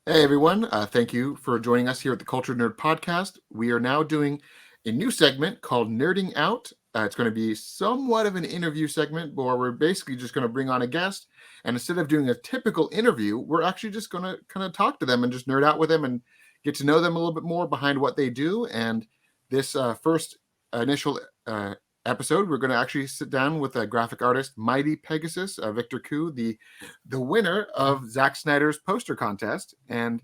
Hey everyone, thank you for joining us here at the Culture Nerd Podcast. We are now doing a new segment called Nerding Out. It's going to be somewhat of an interview segment, where we're basically just going to bring on a guest, and instead of doing a typical interview, we're actually just going to kind of talk to them and just nerd out with them and get to know them a little bit more behind what they do. And this first initial episode, we're going to actually sit down with a graphic artist, MightyPegasus, Victor Koo, the winner of Zack Snyder's poster contest, and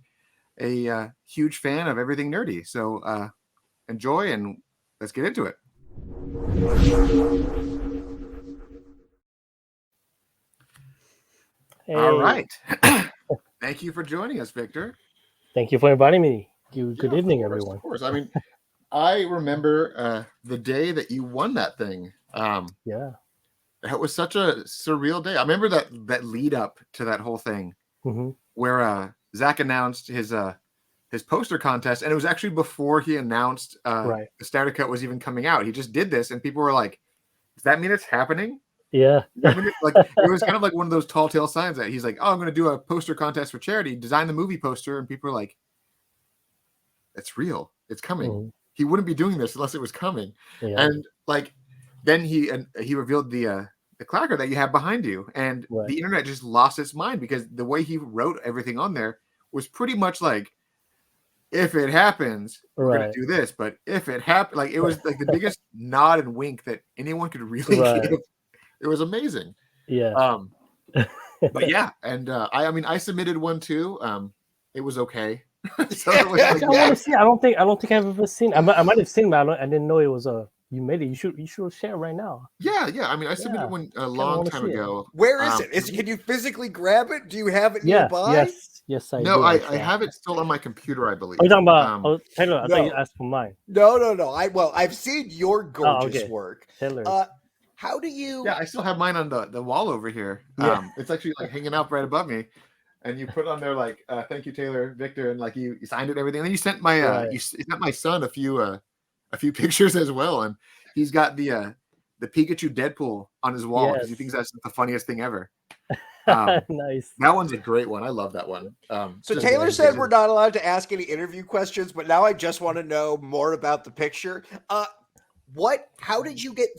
a huge fan of everything nerdy. So enjoy, and let's get into it. Hey. All right. Thank you for joining us, Victor. Thank you for inviting me. Good evening, course, everyone. Of course. I mean, I remember the day that you won that thing. Yeah. That was such a surreal day. I remember that lead up to that whole thing, where Zack announced his poster contest, and it was actually before he announced the Snyder Cut was even coming out. He just did this, and people were like, "Does that mean it's happening?" Yeah. Like, it was kind of like one of those tall tale signs that he's like, "Oh, I'm going to do a poster contest for charity. Design the movie poster," and people were like, "It's real. It's coming." He wouldn't be doing this unless it was coming. Yeah. And like, then he revealed the clacker that you have behind you, and the internet just lost its mind because the way he wrote everything on there was pretty much like, if it happens, we're gonna do this. But if it happened, like, it was like the biggest nod and wink that anyone could really give. It was amazing. Yeah. But yeah, and I submitted one too. It was okay. So I want to see. I don't think I've ever seen. I might have seen, but I didn't know it was a. You made it. You should share right now. Yeah. I mean, I submitted one a long time ago. Where is it? Can you physically grab it? Do you have it nearby? Yes, I do. No, I have it still on my computer, I believe. Are you talking about Taylor? I thought you asked for mine. No. I've seen your gorgeous work. Taylor. How do you? Yeah, I still have mine on the wall over here. It's actually like hanging out right above me. And you put on there like, "Thank you, Taylor, Victor," and like you signed it and everything. And then you sent my you sent my son a few pictures as well, and he's got the Pikachu Deadpool on his wall because he thinks that's the funniest thing ever. Nice. That one's a great one. I love that one. So Taylor said we're not allowed to ask any interview questions, but now I just want to know more about the picture. How did you get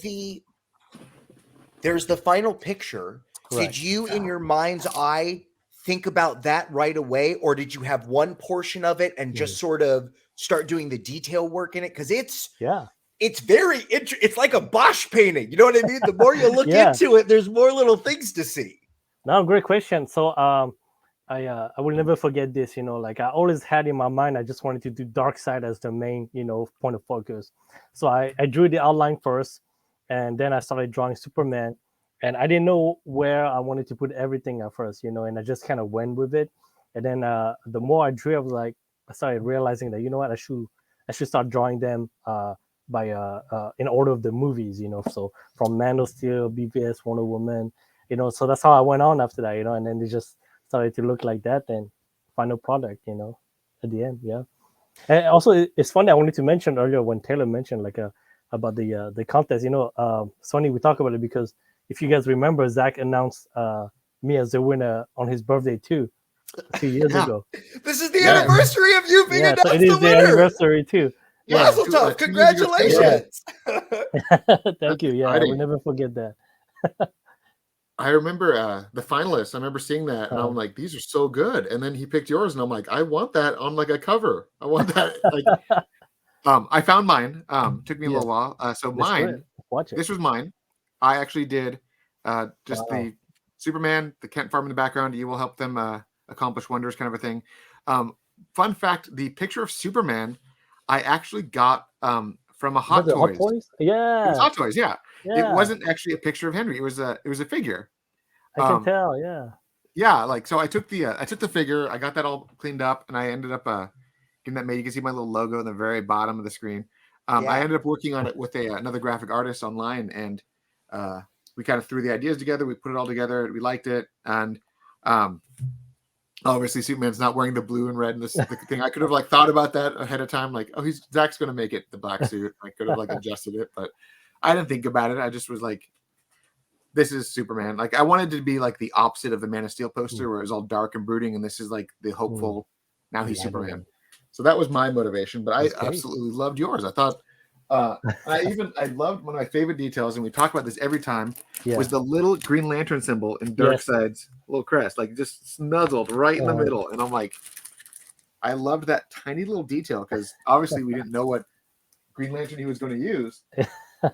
there's the final picture. Did you, in your mind's eye, think about that right away, or did you have one portion of it and just sort of start doing the detail work in it? Because it's very it's like a Bosch painting. You know what I mean? The more you look into it, there's more little things to see. No, great question. So I will never forget this. Like I always had in my mind, I just wanted to do Darkseid as the main point of focus. So I drew the outline first, and then I started drawing Superman. And I didn't know where I wanted to put everything at first, and I just kind of went with it. And then the more I drew, I started realizing that, what, I should start drawing them by in order of the movies, so from Man of Steel, BVS, Wonder Woman, so that's how I went on after that, and then they just started to look like that, and final product, at the end, And also, it's funny, I wanted to mention earlier when Taylor mentioned about the contest, Sony, we talk about it because if you guys remember, Zack announced me as the winner on his birthday too, 2 years ago. This is the anniversary of you being announced so it is the winner. Anniversary too. Mazel tov! Congratulations! Thank you. Yeah, I will never forget that. I remember the finalists. I remember seeing that, and I'm like, "These are so good." And then he picked yours, and I'm like, "I want that on like a cover. I want that." I found mine. Took me a little while. So mine. This was mine. I actually did the Superman, the Kent farm in the background. You will help them accomplish wonders, kind of a thing. Fun fact: the picture of Superman, I actually got from a Hot Toys. Yeah, it was Hot Toys. Yeah, it wasn't actually a picture of Henry. It was a figure. I can tell. Yeah. Yeah, like so. I took the figure. I got that all cleaned up, and I ended up getting that made. You can see my little logo in the very bottom of the screen. I ended up working on it with another graphic artist online, and we kind of threw the ideas together. We put it all together. We liked it, and obviously Superman's not wearing the blue and red and the thing. I could have thought about that ahead of time, like, oh, Zack's going to make it the black suit. I could have adjusted it, but I didn't think about it. I just was like, this is Superman. Like, I wanted to be like the opposite of the Man of Steel poster, where it was all dark and brooding, and this is like the hopeful Now he's Superman. So that was my motivation, but I absolutely loved yours. I thought I loved one of my favorite details, and we talk about this every time, was the little Green Lantern symbol in Darkseid's little crest, like just snuzzled right in the middle. And I'm like, I loved that tiny little detail because obviously we didn't know what Green Lantern he was going to use,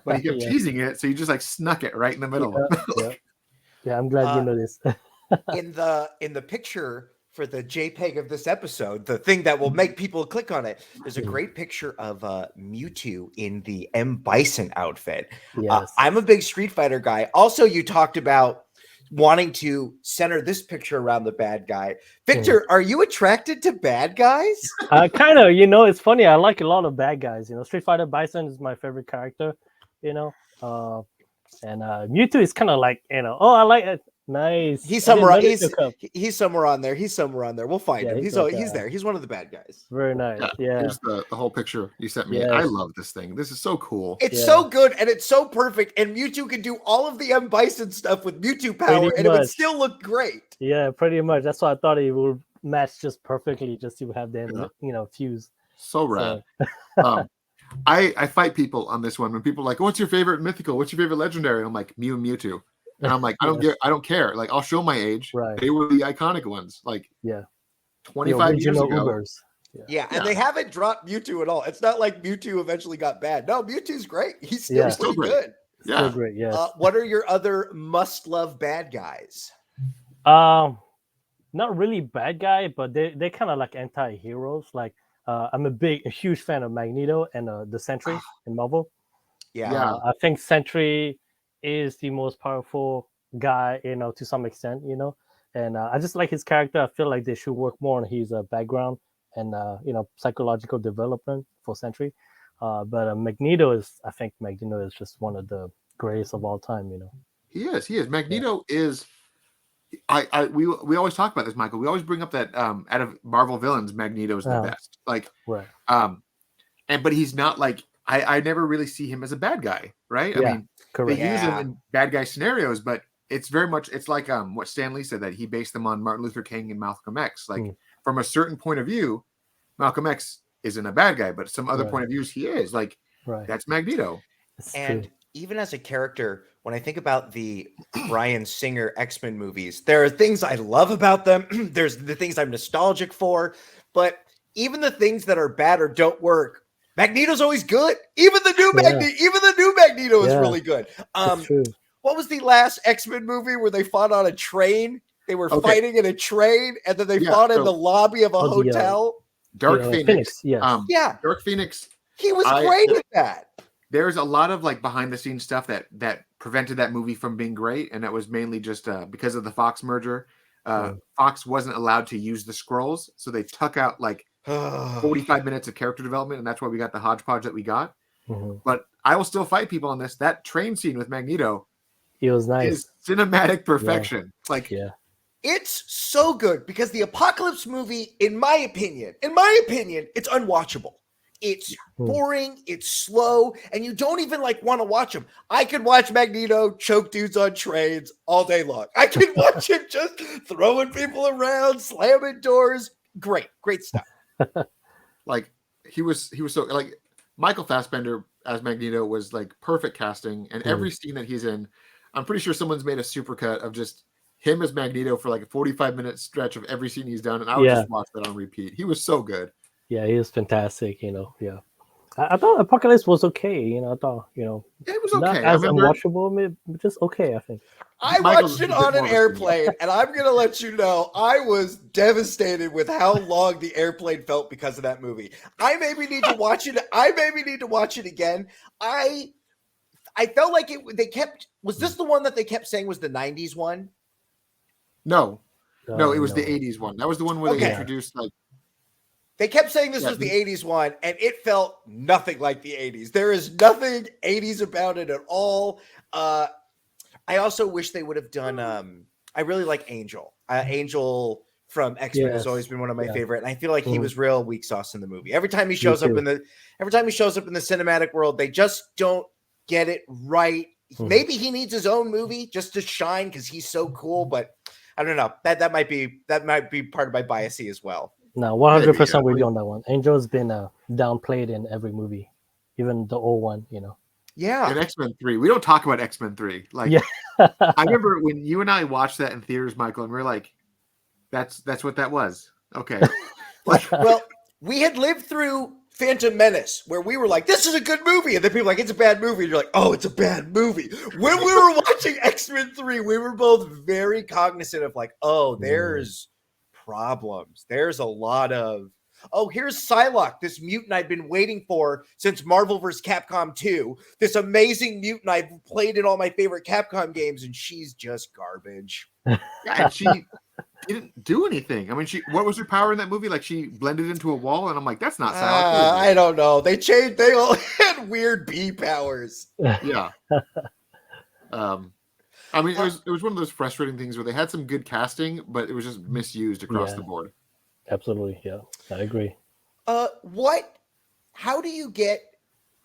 but he kept teasing it, so you just like snuck it right in the middle. Yeah, I'm glad you noticed. in the picture for the JPEG of this episode, the thing that will make people click on it, there's a great picture of Mewtwo in the M. Bison outfit. Yes. I'm a big Street Fighter guy. Also, you talked about wanting to center this picture around the bad guy. Victor, are you attracted to bad guys? Kind of, it's funny. I like a lot of bad guys. Street Fighter Bison is my favorite character, and Mewtwo is kind of like, I like it. Nice. He's somewhere on there. He's somewhere on there. We'll find him. He's there. He's one of the bad guys. Very nice. Yeah. Here's the whole picture you sent me. Yes. I love this thing. This is so cool. It's so good and it's so perfect. And Mewtwo can do all of the M. Bison stuff with Mewtwo power, and it would still look great. Yeah, pretty much. That's why I thought it would match just perfectly, just to have them, fuse. So rad. I fight people on this one when people are like, "What's your favorite mythical? What's your favorite legendary?" And I'm like, Mew and Mewtwo. And I'm like, I don't care. Like, I'll show my age. Right. They were the iconic ones. Like, 25 years ago. Ubers. Yeah, and they haven't dropped Mewtwo at all. It's not like Mewtwo eventually got bad. No, Mewtwo's great. He's still pretty good. Yeah. Still great, yes. What are your other must-love bad guys? Not really bad guy, but they're kind of like anti-heroes. Like, I'm a huge fan of Magneto and the Sentry in Marvel. Yeah. I think Sentry is the most powerful guy, to some extent, and I just like his character. I feel like they should work more on his background and psychological development for Sentry. But Magneto I think Magneto is just one of the greatest of all time. He is. Magneto is. We always talk about this, Michael. We always bring up that out of Marvel villains, Magneto is the best. Like, right. But he's not like. I never really see him as a bad guy, right? Yeah, I mean, correct. They use him in bad guy scenarios, but it's very much, it's like what Stan Lee said, that he based them on Martin Luther King and Malcolm X. Like, from a certain point of view, Malcolm X isn't a bad guy, but some other point of views, he is. Like, that's Magneto. And even as a character, when I think about the Bryan Singer X-Men movies, there are things I love about them. There's the things I'm nostalgic for, but even the things that are bad or don't work, Magneto's always good. Even the new Magneto is really good. What was the last X-Men movie where they fought on a train? They were fighting in a train, and then they fought in the lobby of a hotel. Dark Phoenix. Yes. Dark Phoenix. He was great at that. There's a lot of like behind the scenes stuff that prevented that movie from being great, and that was mainly just because of the Fox merger. Fox wasn't allowed to use the scrolls, so they took out like 45 minutes of character development, and that's why we got the hodgepodge that we got. But I will still fight people on this. That train scene with Magneto, it was nice. Is cinematic perfection. It's so good because the Apocalypse movie, in my opinion, it's unwatchable. It's boring, it's slow, and you don't even like want to watch them. I could watch Magneto choke dudes on trains all day long. I could watch him just throwing people around, slamming doors. Great stuff. Like he was so like Michael Fassbender as Magneto was like perfect casting, and every scene that he's in, I'm pretty sure someone's made a supercut of just him as Magneto for like a 45-minute stretch of every scene he's done, and I would just watch that on repeat. He was so good. Yeah, he was fantastic. I thought Apocalypse was okay. I thought it was not okay. as unwatchable, but just okay. I think. I watched it on an airplane, and I'm going to let you know I was devastated with how long the airplane felt because of that movie. I maybe need to watch it again. I felt like was this the one that they kept saying was the 90s one? No, it was the 80s one. That was the one where they introduced like. They kept saying this was the 80s one, and it felt nothing like the 80s. There is nothing 80s about it at all. I also wish they would have done. I really like Angel. Angel from X-Men has always been one of my favorite, and I feel like he was real weak sauce in the movie. Every time he shows up in the cinematic world, they just don't get it right. Maybe he needs his own movie just to shine because he's so cool. But I don't know. That might be part of my bias as well. No, 100% with you on that one. Angel's been downplayed in every movie, even the old one. Yeah. And X-Men 3. We don't talk about X-Men 3. Like, yeah. I remember when you and I watched that in theaters, Michael, and we are like, "That's what that was." Okay. Well, we had lived through Phantom Menace, where we were like, "This is a good movie," and then people were like, "It's a bad movie." And you're like, "Oh, it's a bad movie." When we were watching X-Men 3, we were both very cognizant of like, "Oh, there's problems. There's a lot of." Oh, here's Psylocke, this mutant I've been waiting for since Marvel vs. Capcom 2. This amazing mutant I've played in all my favorite Capcom games, and she's just garbage. Yeah, and she didn't do anything. I mean, what was her power in that movie? Like, she blended into a wall, and I'm like, that's not Psylocke. I don't know. They all had weird bee powers. Yeah. I mean, it was one of those frustrating things where they had some good casting, but it was just misused across the board. Absolutely, yeah, I agree. How do you get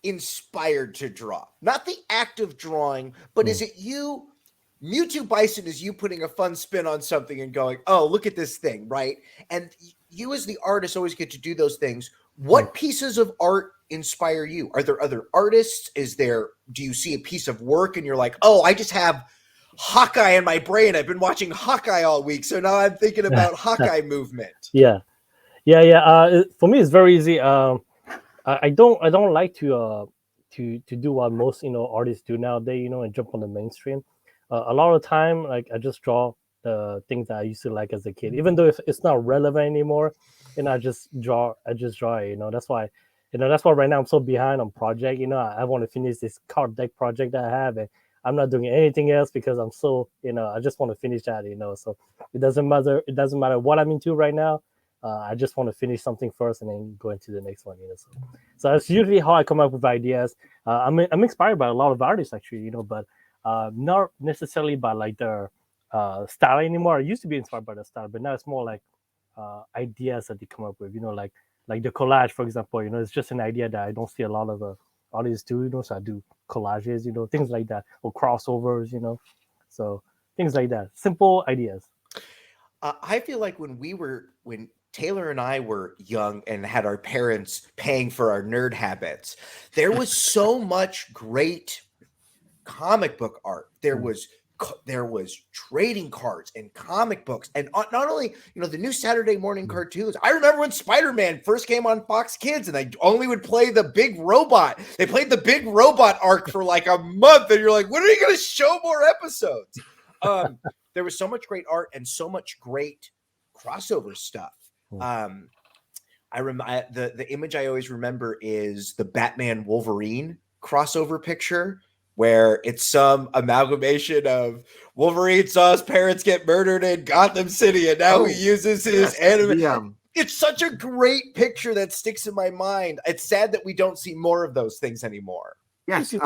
inspired to draw? Not the act of drawing, but is it you? Mewtwo Bison is you putting a fun spin on something and going, "Oh, look at this thing," right? And you as the artist always get to do those things. What pieces of art inspire you? Are there other artists? Do you see a piece of work and you're like, "Oh, I just have Hawkeye in my brain. I've been watching Hawkeye all week, so now I'm thinking about Hawkeye movement." Yeah. For me, it's very easy. I don't like to do what most artists do nowadays. And jump on the mainstream. A lot of the time, like I just draw the things that I used to like as a kid, even though if it's not relevant anymore. I just draw it. That's why. That's why right now I'm so behind on project. I want to finish this card deck project that I have, and I'm not doing anything else because I'm so, I just want to finish that, so it doesn't matter what I'm into right now. I just want to finish something first and then go into the next one, so that's usually how I come up with ideas. I'm inspired by a lot of artists actually, but not necessarily by like their style anymore. I used to be inspired by the style, but now it's more like ideas that they come up with, like the collage, for example. It's just an idea that I don't see a lot of artists do, so I do collages, things like that, or crossovers, so things like that, simple ideas. I feel like when Taylor and I were young and had our parents paying for our nerd habits, there was so much great comic book art. There was trading cards and comic books, and not only the new Saturday morning cartoons. I remember when Spider-Man first came on Fox Kids, and they only would play the big robot. They played the big robot arc for like a month, and you're like, when are you going to show more episodes? There was so much great art and so much great crossover stuff. I remember the image I always remember is the Batman Wolverine crossover picture, where it's some amalgamation of Wolverine saw his parents get murdered in Gotham City, and now he uses his anime. It's such a great picture that sticks in my mind. It's sad that we don't see more of those things anymore. Yes, I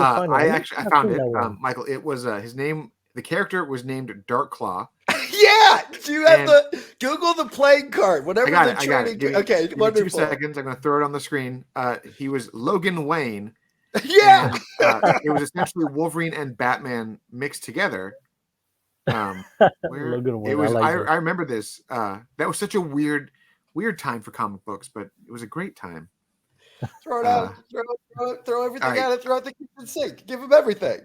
found it, Michael. It was his name. The character was named Dark Claw. Yeah, do you have Google the playing card? Whatever the training. Okay, wonderful. 2 seconds. I'm going to throw it on the screen. He was Logan Wayne. Yeah, and, it was essentially Wolverine and Batman mixed together. I remember this. That was such a weird time for comic books, but it was a great time. Throw it out. Throw everything out and throw out the kitchen sink. Give him everything.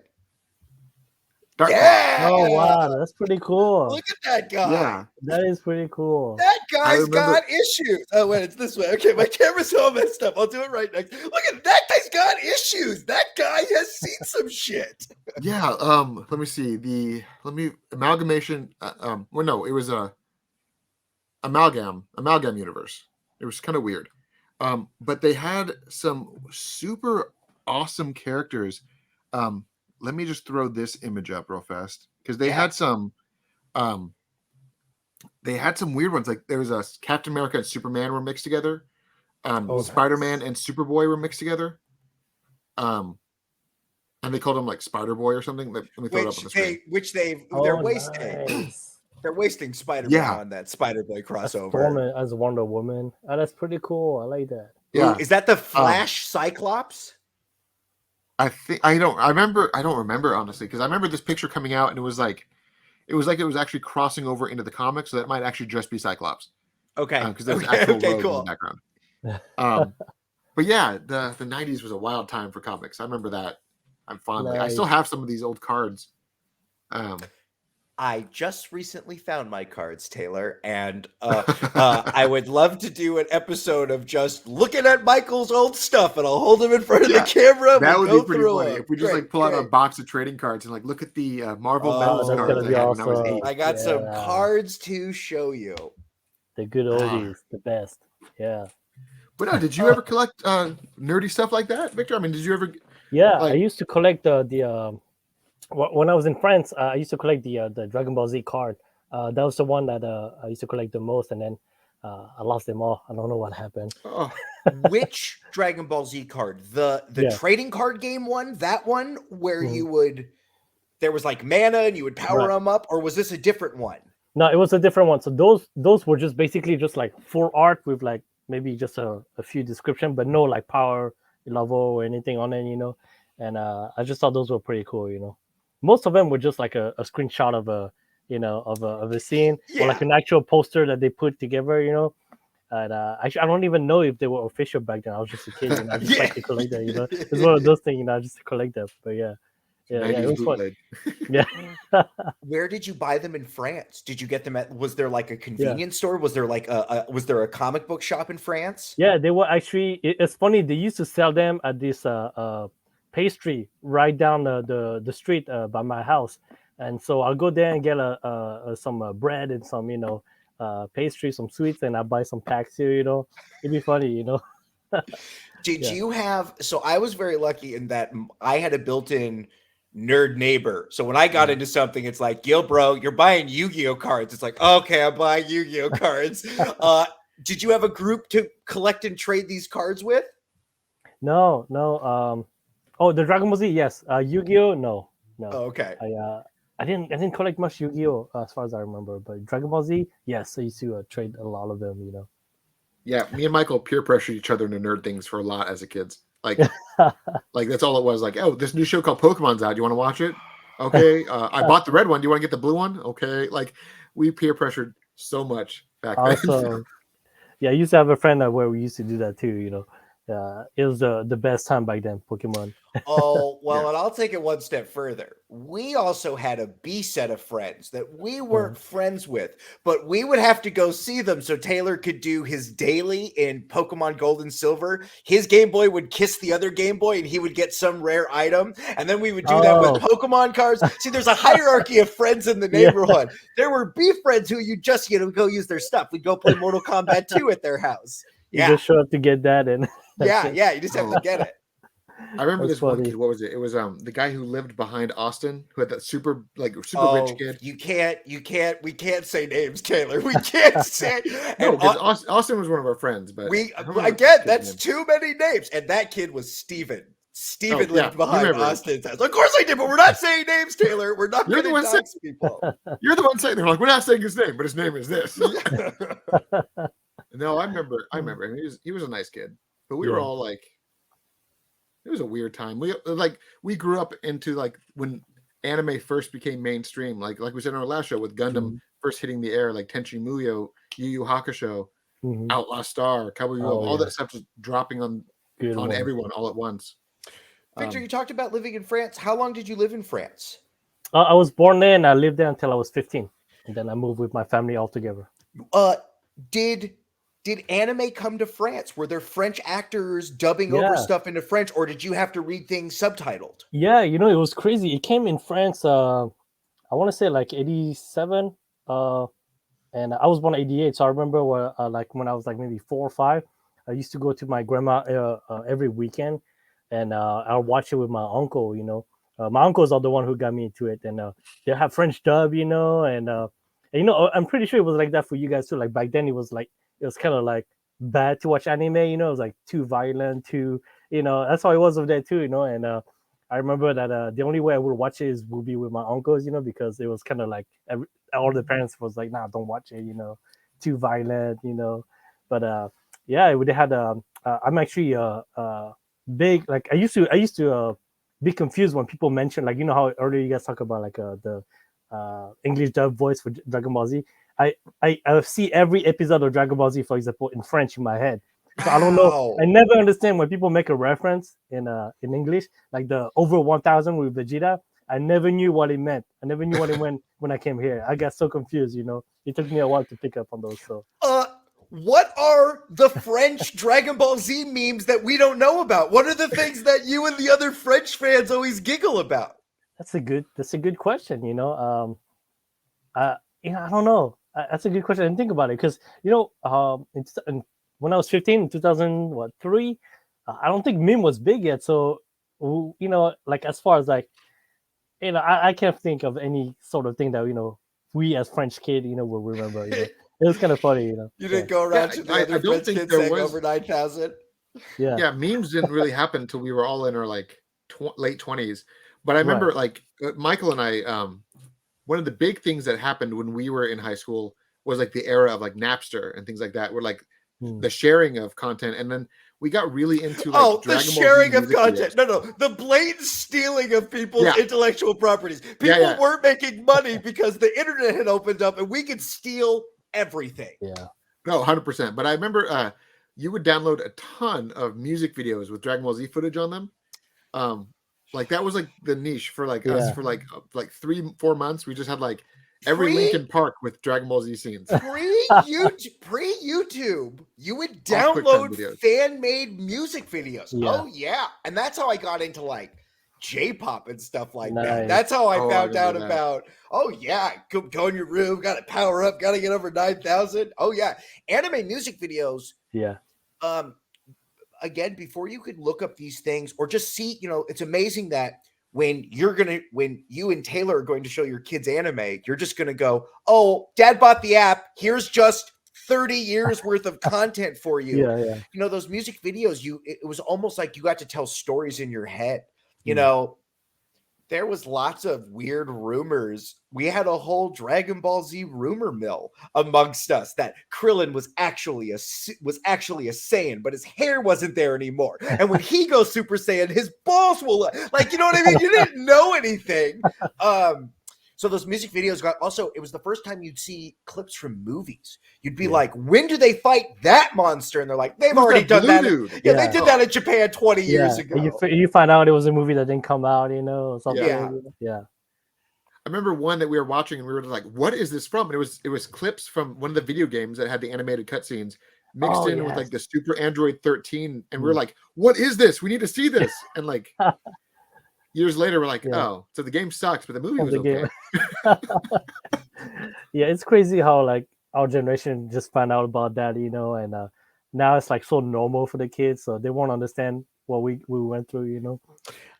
Oh wow, that's pretty cool. Look at that guy. Yeah, that is pretty cool. That guy's got issues. Oh wait, it's this way. Okay, my camera's all messed up. I'll do it right next. Look at that guy's got issues. That guy has seen some shit. Yeah. Let me see. Amalgamation. Well, no, it was a amalgam universe. It was kind of weird. But they had some super awesome characters. Let me just throw this image up real fast because they had some weird ones. Like there was a Captain America and Superman were mixed together. Spider-Man and Superboy were mixed together. And they called him like Spider Boy or something. Let me throw it up on the screen. They're wasting. Nice. They're wasting Spider-Man on that Spider-Boy crossover as Wonder Woman. Oh, that's pretty cool. I like that. Yeah, is that the Flash Cyclops? I don't remember honestly, because I remember this picture coming out and it was like it was actually crossing over into the comics, so that might actually just be Cyclops. Okay. Because there's actual roads in the Cool. background. But yeah, the 90s was a wild time for comics. I remember that. I'm fondly. I still have some of these old cards. I just recently found my cards, Taylor, and I would love to do an episode of just looking at Michael's old stuff, and I'll hold him in front of the camera. That would go be pretty through funny them. if we just like pull out a box of trading cards and like look at the Marvel Medals that's cards gonna I be had when I was awesome. 8. I got some cards to show you. The good oldies, the best. Yeah. But no, did you ever collect nerdy stuff like that, Victor? I mean, did you ever? Yeah, I used to collect the when I was in France. I used to collect the Dragon Ball Z card. That was the one that I used to collect the most, and then I lost them all. I don't know what happened. Which Dragon Ball Z card? The trading card game one? That one where you would there was like mana and you would power them up, or was this a different one? No, it was a different one. So those were just basically just like full art with like maybe just a few description, but no like power level or anything on it, you know. And I just thought those were pretty cool, you know. Most of them were just like a screenshot of a of a scene or like an actual poster that they put together, you know. And actually, I don't even know if they were official back then. I was just a kid, and I just like to collect them. You know, it's one of those things, you know, just to collect them. But yeah, it was fun. Yeah. Where did you buy them in France? Did you get them at? Was there like a convenience store? Was there like was there a comic book shop in France? Yeah, they were actually. It's funny. They used to sell them at this pastry right down the street by my house, and so I'll go there and get some bread and some pastry, some sweets, and I buy some packs here. You know, it'd be funny. You know. Did you have? So I was very lucky in that I had a built-in nerd neighbor. So when I got into something, it's like, yo, bro, you're buying Yu-Gi-Oh cards. It's like, okay, I'm buying Yu-Gi-Oh cards. Did you have a group to collect and trade these cards with? No. Oh, the Dragon Ball Z, yes. Yu-Gi-Oh, no. Oh, okay. I didn't collect much Yu-Gi-Oh as far as I remember, but Dragon Ball Z, yes, I used to trade a lot of them. You know. Yeah, me and Michael peer pressured each other into nerd things for a lot as a kids. Like, like that's all it was. Like, oh, this new show called Pokemon's out. Do you want to watch it? Okay. I bought the red one. Do you want to get the blue one? Okay. Like, we peer pressured so much back then. Yeah, I used to have a friend where we used to do that too. You know, it was the best time back then. Pokemon. Oh, well, and I'll take it one step further. We also had a B set of friends that we weren't friends with, but we would have to go see them so Taylor could do his daily in Pokemon Gold and Silver. His Game Boy would kiss the other Game Boy and he would get some rare item. And then we would do that with Pokemon cards. See, there's a hierarchy of friends in the neighborhood. There were B friends who you just, go use their stuff. We'd go play Mortal Kombat 2 at their house. You just show up to get that. And yeah, you just have to get it. I remember this one kid. What was it? It was the guy who lived behind Austin, who had that super rich kid. We can't say names, Taylor. We can't say. No, because Austin was one of our friends. But that's too many names. And that kid was Steven. Steven lived behind Austin's house. Of course I did, but we're not saying names, Taylor. We're not going to dox people. You're the one saying they're like, we're not saying his name, but his name is this. No, I remember. He was a nice kid, but we were all like. It was a weird time. We grew up into like when anime first became mainstream. Like we said in our last show with Gundam first hitting the air, like Tenchi Muyo, Yu Yu Hakusho, Outlaw Star, Cowboy Bebop, all that stuff was dropping on everyone all at once. Victor, you talked about living in France. How long did you live in France? I was born there and I lived there until I was 15, and then I moved with my family all together. Did anime come to France? Were there French actors dubbing over stuff into French, or did you have to read things subtitled? Yeah, it was crazy. It came in France, I want to say like 87, and I was born in 88, so I remember when I was like maybe 4 or 5, I used to go to my grandma every weekend, and I'll watch it with my uncle, my uncles are the one who got me into it, and they have French dub, and I'm pretty sure it was like that for you guys too. Like back then, it was kind of like bad to watch anime, it was like too violent, that's how it was over there too, and I remember that the only way I would watch it would be with my uncles, because it was kind of like all the parents was like, nah, don't watch it, too violent, but yeah, they had I'm actually big, like I used to be confused when people mention, like, how earlier you guys talk about like the English dub voice for Dragon Ball Z. I see every episode of Dragon Ball Z, for example, in French in my head. So I don't know. I never understand when people make a reference in English, like the over 1000 with Vegeta. I never knew what it meant. I never knew what it meant when I came here. I got so confused, you know. It took me a while to pick up on those. So what are the French Dragon Ball Z memes that we don't know about? What are the things that you and the other French fans always giggle about? That's a good question, you know. I don't know. That's a good question. I didn't think about it because, you know, when I was 15 in 2003, I don't think meme was big yet. So, you know, like as far as like, you know, I can't think of any sort of thing that, you know, we as French kid, you know, will remember. You know? It was kind of funny, you know. You didn't go around to the other French kids saying over 9,000. Yeah, memes didn't really happen until we were all in our like late 20s. But I remember like Michael and I, one of the big things that happened when we were in high school was like the era of like Napster and things like that, where like the sharing of content, and then we got really into like the sharing of content. No, the blatant stealing of people's intellectual properties. People weren't making money because the internet had opened up and we could steal everything. Yeah. No, 100%. But I remember you would download a ton of music videos with Dragon Ball Z footage on them. Like that was like the niche for like us for like 3-4 months. We just had like every Linkin Park with Dragon Ball Z scenes. Pre-YouTube, you would download fan-made music videos. Yeah. Oh yeah, and that's how I got into like J-pop and stuff like that. That's how I found out about. Oh yeah, go in your room, got to power up, got to get over 9,000. Oh yeah, anime music videos. Yeah. Again, before you could look up these things or just see, you know, it's amazing that when you and Taylor are going to show your kids anime, you're just going to go, oh, dad bought the app. Here's just 30 years worth of content for you. Yeah. You know, those music videos, it was almost like you got to tell stories in your head. You know, there was lots of weird rumors. We had a whole Dragon Ball Z rumor mill amongst us that Krillin was actually a Saiyan, but his hair wasn't there anymore. And when he goes Super Saiyan, his balls will like, you know what I mean? You didn't know anything. So those music videos it was the first time you'd see clips from movies. You'd be like, when do they fight that monster? And they're like, they've already done that. Yeah, they did that in Japan 20 years ago. You find out it was a movie that didn't come out, you know, or something. Yeah. I remember one that we were watching and we were like, what is this from? And it was clips from one of the video games that had the animated cutscenes mixed in with like the Super Android 13. And we were like, what is this? We need to see this. And like years later, we're like, oh, so the game sucks, but the movie was okay. Yeah, it's crazy how like our generation just found out about that, you know, and now it's like so normal for the kids, so they won't understand what we went through, you know.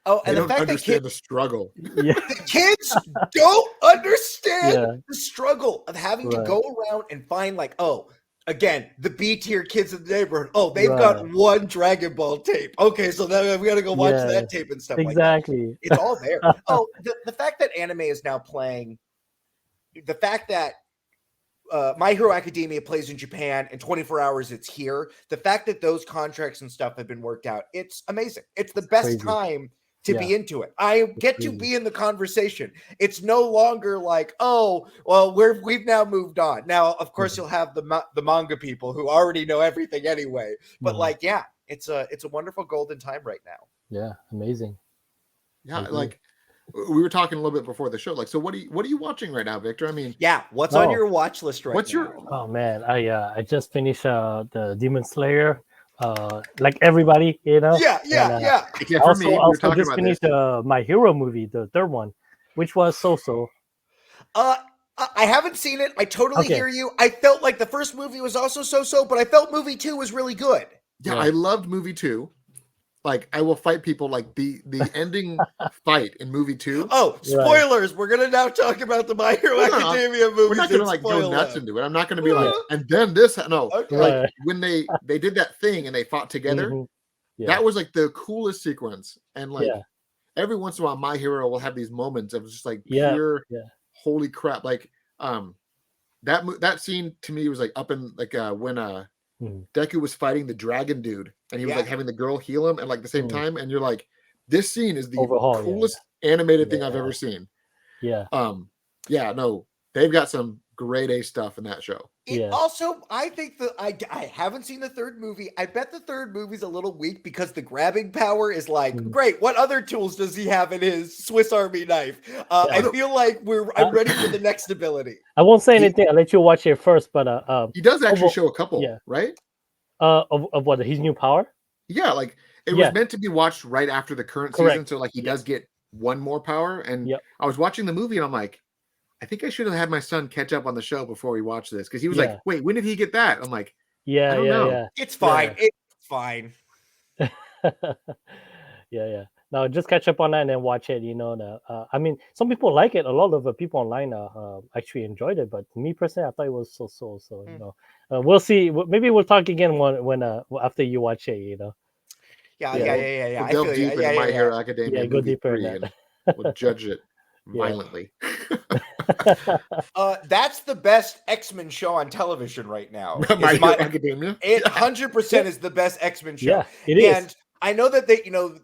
Oh, and they the don't fact understand that the struggle. The kids don't understand the struggle of having to go around and find like, oh, again, the B tier kids in the neighborhood. Oh, they've got one Dragon Ball tape. Okay, so then we got to go watch that tape and stuff like that. It's all there. Oh, the fact that anime is now playing, the fact that My Hero Academia plays in Japan and 24 hours it's here, the fact that those contracts and stuff have been worked out, it's amazing. It's the best time to be into it. I get to be in the conversation. It's no longer like, oh, well, we've now moved on. Now, of course, you'll have the manga people who already know everything anyway. But like, yeah, it's a wonderful golden time right now. Yeah, amazing. Yeah, like we were talking a little bit before the show. Like, so what are you watching right now, Victor? I mean, what's on your watch list right now? Oh man, I just finished the Demon Slayer. Like everybody, you know. Yeah. I also just finished My Hero movie, the third one, which was so. I haven't seen it. I totally hear you. I felt like the first movie was also so, but I felt movie 2 was really good. Yeah, I loved movie 2. Like, I will fight people. Like the ending fight in movie 2. Oh, spoilers! We're gonna now talk about the My Hero Academia movie. We're not gonna like go nuts into it. I'm not gonna be like, and then this. No, like when they did that thing and they fought together, that was like the coolest sequence. And like every once in a while, My Hero will have these moments of just like pure, holy crap! Like that scene to me was like up in like when Deku was fighting the dragon dude, and he was like having the girl heal him at like the same time, and you're like, this scene is the coolest animated thing I've ever seen. Yeah. No, they've got some grade A stuff in that show. Also, I think that I haven't seen the third movie. I bet the third movie's a little weak because the grabbing power is like, great. What other tools does he have in his Swiss Army knife? I feel like I'm ready for the next ability. I won't say anything. I'll let you watch it first. But he does actually show a couple, right? Of what, his new power? Yeah, like it was meant to be watched right after the current season, so like he does get one more power. And I was watching the movie and I'm like, I think I should have had my son catch up on the show before we watched this, because he was like, wait, when did he get that? I'm like, I don't know. It's fine. It's fine. No, just catch up on that and then watch it. I mean, some people like it. A lot of the people online actually enjoyed it, but me personally, I thought it was so. So we'll see. Maybe we'll talk again when after you watch it. Yeah. We'll delve deep into My Hero Academia. Go deeper in that. And we'll judge it violently. That's the best X-Men show on television right now. My Hero Academia. It 100% is the best X-Men show. Yeah, it is. And I know that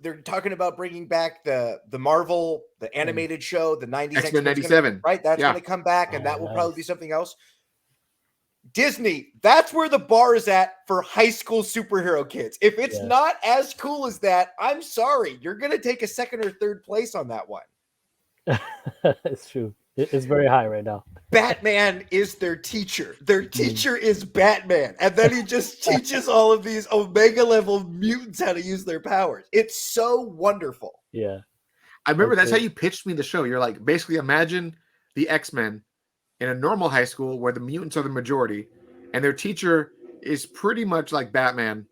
they're talking about bringing back the Marvel, the animated show, the 90s X-Men 97. Right? That's going to come back, and that will probably be something else. Disney, that's where the bar is at for high school superhero kids. If it's not as cool as that, I'm sorry. You're going to take a second or third place on that one. It's true. It's very high right now. Batman is their teacher. Their teacher is Batman. And then he just teaches all of these Omega level mutants how to use their powers. It's so wonderful. Yeah. I remember that's how you pitched me the show. You're like, basically imagine the X-Men in a normal high school where the mutants are the majority and their teacher is pretty much like Batman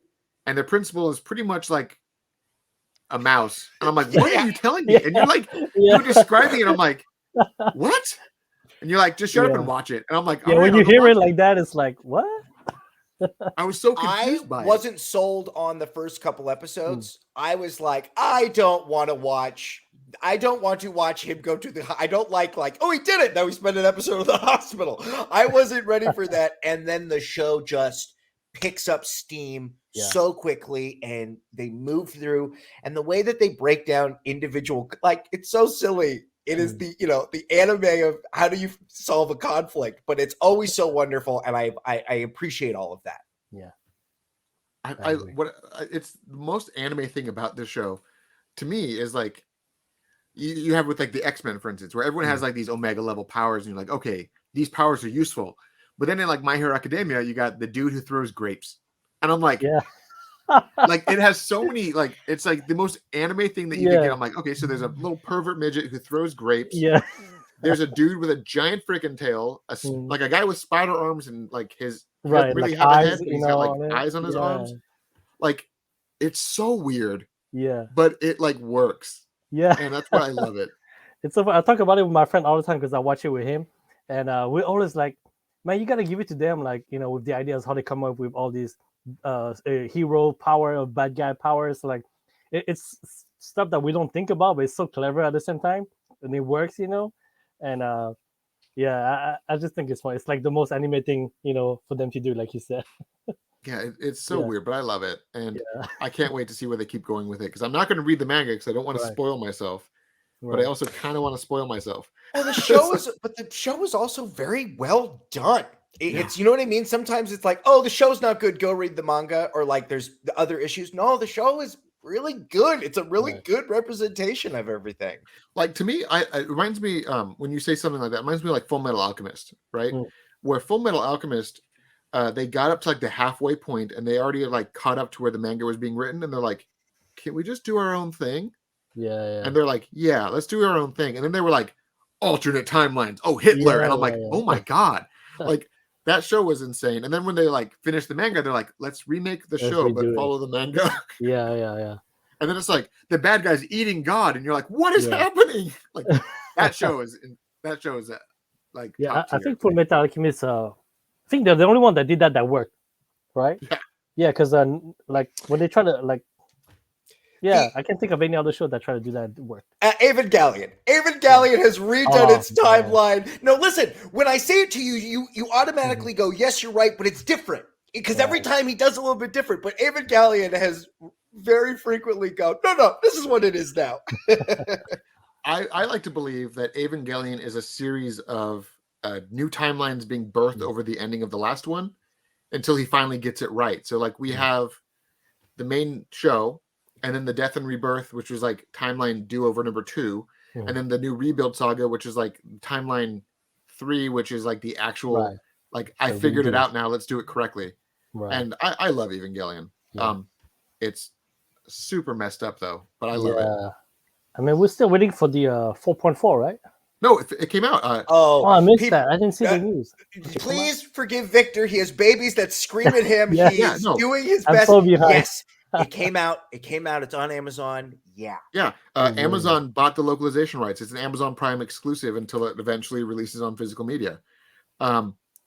and their principal is pretty much like a mouse. And I'm like, what are you telling me? And you're like, you're describing it. I'm like, what? And you're like, just shut up and watch it. And I'm like, when you hear it like that, it's like, what? I was so confused by it. I wasn't sold on the first couple episodes. I was like, I don't want to watch him go to the, I don't like, oh, he did it. Now we spent an episode of the hospital. I wasn't ready for that. And then the show just picks up steam so quickly and they move through. And the way that they break down individual, it's so silly. It is the anime of how do you solve a conflict, but it's always so wonderful. And I appreciate all of that. Yeah. It's the most anime thing about this show to me is like, you have with like the X-Men, for instance, where everyone has like these Omega level powers, and you're like, okay, these powers are useful. But then in like My Hero Academia, you got the dude who throws grapes, and I'm like, like it has so many, like it's like the most anime thing that you can get. I'm like, okay, so there's a little pervert midget who throws grapes. Yeah. There's a dude with a giant freaking tail, like a guy with spider arms, and like his really like have eyes, a head, but he's got like eyes on his arms. Like it's so weird. Yeah. But it like works. Yeah, and that's why I love it. It's so fun. I talk about it with my friend all the time because I watch it with him, and we're always like, man, you gotta give it to them, like with the ideas how they come up with all these hero power or bad guy powers. Like it's stuff that we don't think about, but it's so clever at the same time, and it works, And I just think it's fun. It's like the most anime thing, for them to do, like you said. Yeah, it's so weird, but I love it, and I can't wait to see where they keep going with it, because I'm not going to read the manga because I don't want to spoil myself, but I also kind of want to spoil myself. Well, the show is also very well done. It's you know what I mean. Sometimes it's like, oh, the show's not good, go read the manga, or like there's the other issues. No, the show is really good. It's a really good representation of everything. Like to me, it reminds me when you say something like that, it reminds me of like Full Metal Alchemist, right? Where Full Metal Alchemist. They got up to like the halfway point and they already like caught up to where the manga was being written, and they're like, can we just do our own thing? Yeah. And they're like, yeah, let's do our own thing. And then they were like, alternate timelines. Oh, Hitler. And I'm like, oh my God. Like that show was insane. And then when they like finished the manga, they're like, let's remake the show, but follow the manga. Yeah. And then it's like the bad guy's eating God. And you're like, what is happening? Like that show is like, I think Full Metal Alchemist, I think they're the only one that did that worked, right? Yeah, because like when they try to like, I can't think of any other show that try to do that work. Evangelion has redone its timeline. No, listen, when I say it to you, you automatically go, yes, you're right, but it's different because every time he does a little bit different. But Evangelion has very frequently go, no, this is what it is now. I like to believe that Evangelion is a series of new timelines being birthed over the ending of the last one until he finally gets it right. So like we have the main show, and then the Death and Rebirth, which was like timeline do-over number 2, and then the new Rebuild Saga, which is like timeline 3, which is like the actual like I figured it out now. Let's do it correctly. And I love Evangelion. It's super messed up though, but I love it. I mean, we're still waiting for the 4.4, right? No, it came out. I missed that. I didn't see the news. Please forgive Victor. He has babies that scream at him. He's doing his best. So behind. Yes, it came out. It's on Amazon. Yeah. Amazon bought the localization rights. It's an Amazon Prime exclusive until it eventually releases on physical media.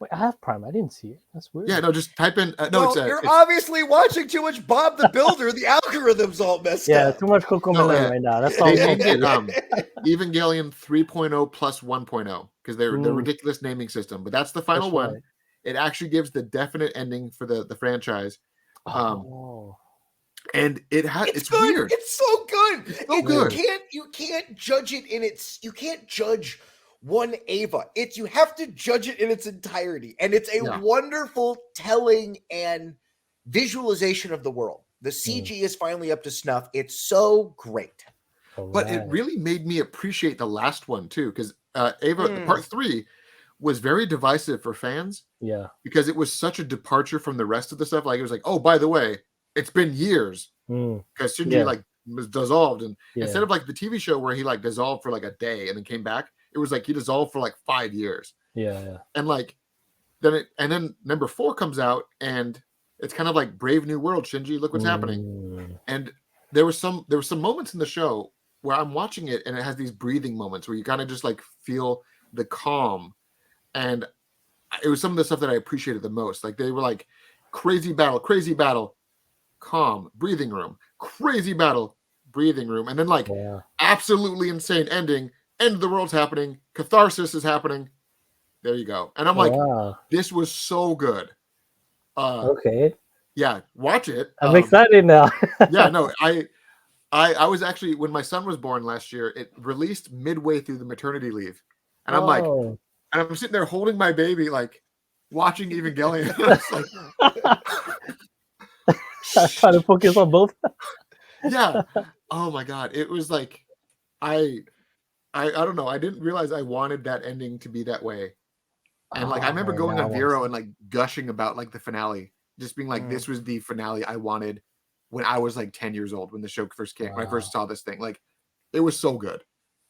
Wait, I have Prime. I didn't see it. That's weird. Yeah, no, just type in. You're obviously watching too much Bob the Builder. The algorithm's all messed up. Yeah, too much Cocomelon right now. That's all. They named it Evangelion 3.0 plus 1.0 because they're ridiculous naming system. But that's the final one. Right. It actually gives the definite ending for the franchise. And it's good. Weird. It's so good. It's so good. You can't judge it you can't judge one Eva. You have to judge it in its entirety. And it's a wonderful telling and visualization of the world. The CG is finally up to snuff. It's so great. But it really made me appreciate the last one too, because Eva Part 3 was very divisive for fans. Yeah. Because it was such a departure from the rest of the stuff. Like it was like, oh, by the way, it's been years. Because Shinji like was dissolved. And instead of like the TV show where he like dissolved for like a day and then came back, it was like he dissolved for like 5 years. Yeah. And like then number 4 comes out and it's kind of like Brave New World, Shinji, look what's happening. And there was some moments in the show where I'm watching it and it has these breathing moments where you kind of just like feel the calm. And it was some of the stuff that I appreciated the most. Like they were like crazy battle, calm, breathing room, crazy battle, breathing room. And then like absolutely insane ending. End of the world's happening. Catharsis is happening. There you go. And I'm like, this was so good. Okay. Yeah, watch it. I'm excited now. Yeah, no, I was actually, when my son was born last year, it released midway through the maternity leave. And I'm like, and I'm sitting there holding my baby, like watching Evangelion. Trying to focus on both. Yeah. Oh my God. It was like, I don't know. I didn't realize I wanted that ending to be that way. And like, I remember going on Vero and like gushing about like the finale, just being like, this was the finale I wanted when I was like 10 years old, when the show first came, when I first saw this thing. Like, it was so good.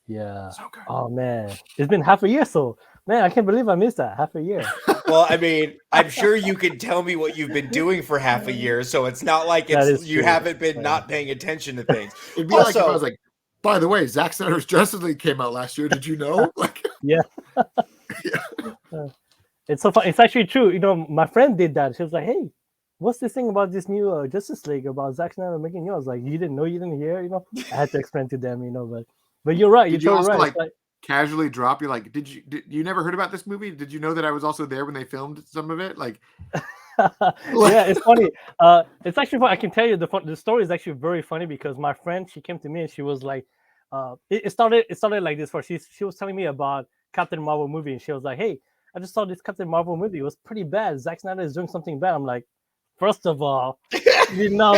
Yeah. So good. Oh man. It's been half a year. So man, I can't believe I missed that. Half a year. Well, I mean, I'm sure you can tell me what you've been doing for half a year. So it's not like you haven't been not paying attention to things. It'd be like if I was like, by the way, Zack Snyder's Justice League came out last year. Did you know? Like, yeah. It's so fun. It's actually true. You know, my friend did that. She was like, "Hey, what's this thing about this new Justice League about Zack Snyder making?" I was like, "You didn't know? You didn't hear?" You know, I had to explain to them. You know, but you're right. Did you also right. like casually drop? You're like, did you never heard about this movie? Did you know that I was also there when they filmed some of it? Like, yeah, it's funny. It's actually fun. I can tell you the story is actually very funny because my friend, she came to me and she was like, it started like this. She was telling me about Captain Marvel movie and she was like, "Hey, I just saw this Captain Marvel movie. It was pretty bad. Zack Snyder is doing something bad." I'm like, first of all, you know,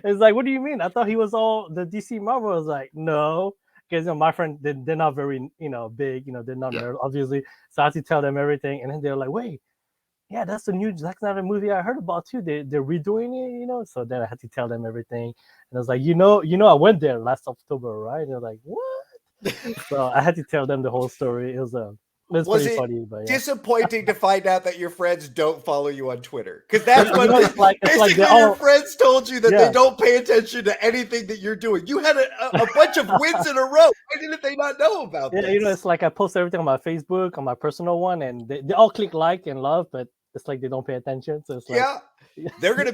it's like, what do you mean? I thought he was all the DC Marvel. I was like, no, because my friend, they're not very, big, they're not nerd, obviously. So I had to tell them everything, and then they're like, wait, yeah, that's the new Zack Snyder movie I heard about too. They're redoing it, So then I had to tell them everything, and I was like, I went there last October, right? And they're like, what? So I had to tell them the whole story. It was pretty funny, but disappointing to find out that your friends don't follow you on Twitter? Because that's what basically your friends told you that they don't pay attention to anything that you're doing. You had a bunch of wins in a row. Why didn't they not know about this? It's like I post everything on my Facebook, on my personal one, and they all click like and love, but it's like they don't pay attention. So it's like, they're going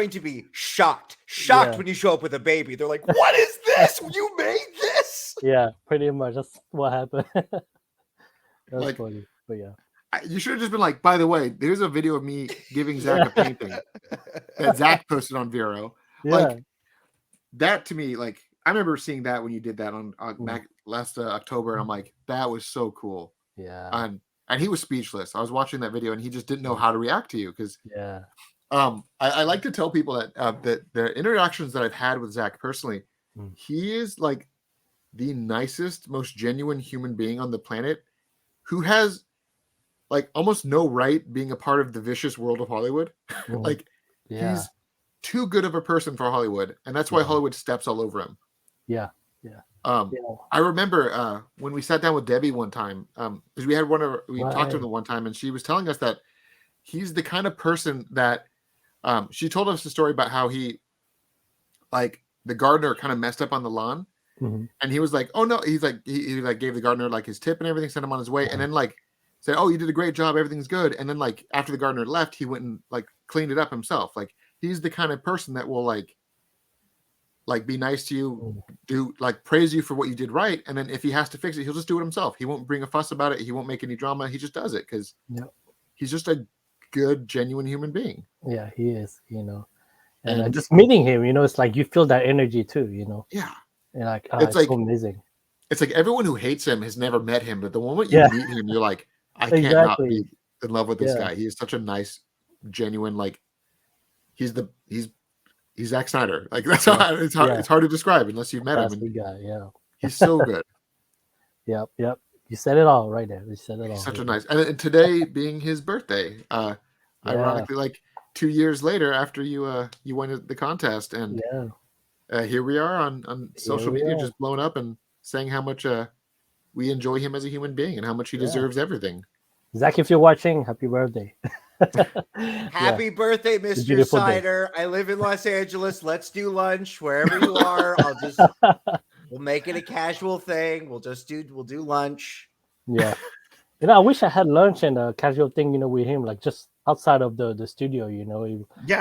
to be shocked when you show up with a baby. They're like, what is this? You made this? Yeah, pretty much. That's what happened. That's funny, but you should have just been like, by the way, there's a video of me giving Zach a painting that Zach posted on Vero. Yeah. Like, that to me, like, I remember seeing that when you did that on last October, and I'm like, that was so cool. Yeah. And he was speechless. I was watching that video, and he just didn't know how to react to you because I like to tell people that that the interactions that I've had with Zack personally, he is like the nicest, most genuine human being on the planet, who has like almost no right being a part of the vicious world of Hollywood. Like he's too good of a person for Hollywood, and that's why Hollywood steps all over him. Yeah. I remember when we sat down with Debbie one time, because we talked to him one time, and she was telling us that he's the kind of person that she told us a story about how he, like, the gardener kind of messed up on the lawn, and he was like, "Oh no," he's like, he like gave the gardener like his tip and everything, sent him on his way, and then like said, "Oh, you did a great job, everything's good," and then like after the gardener left, he went and like cleaned it up himself. Like he's the kind of person that will like be nice to you, do like praise you for what you did right, and then if he has to fix it, he'll just do it himself. He won't bring a fuss about it. He won't make any drama. He just does it because he's just a good, genuine human being. Yeah, he is. And just meeting him, it's like you feel that energy too. Yeah, and like it's like so amazing. It's like everyone who hates him has never met him, but the moment you meet him, you're like, I can't not be in love with this guy. He is such a nice, genuine, like he's Zack Snyder. Like that's how it's hard to describe unless you've met him. The guy, he's so good. Yep. You said it all right there. You said it all. Such a nice. And today being his birthday, ironically, like 2 years later after you won the contest, and here we are on social media, just blowing up and saying how much we enjoy him as a human being and how much he deserves everything. Zack, if you're watching, happy birthday. Happy birthday, Mr. Snyder. I live in Los Angeles. Let's do lunch wherever you are. We'll make it a casual thing. We'll do lunch. Yeah. I wish I had lunch and a casual thing, with him, like just outside of the studio, it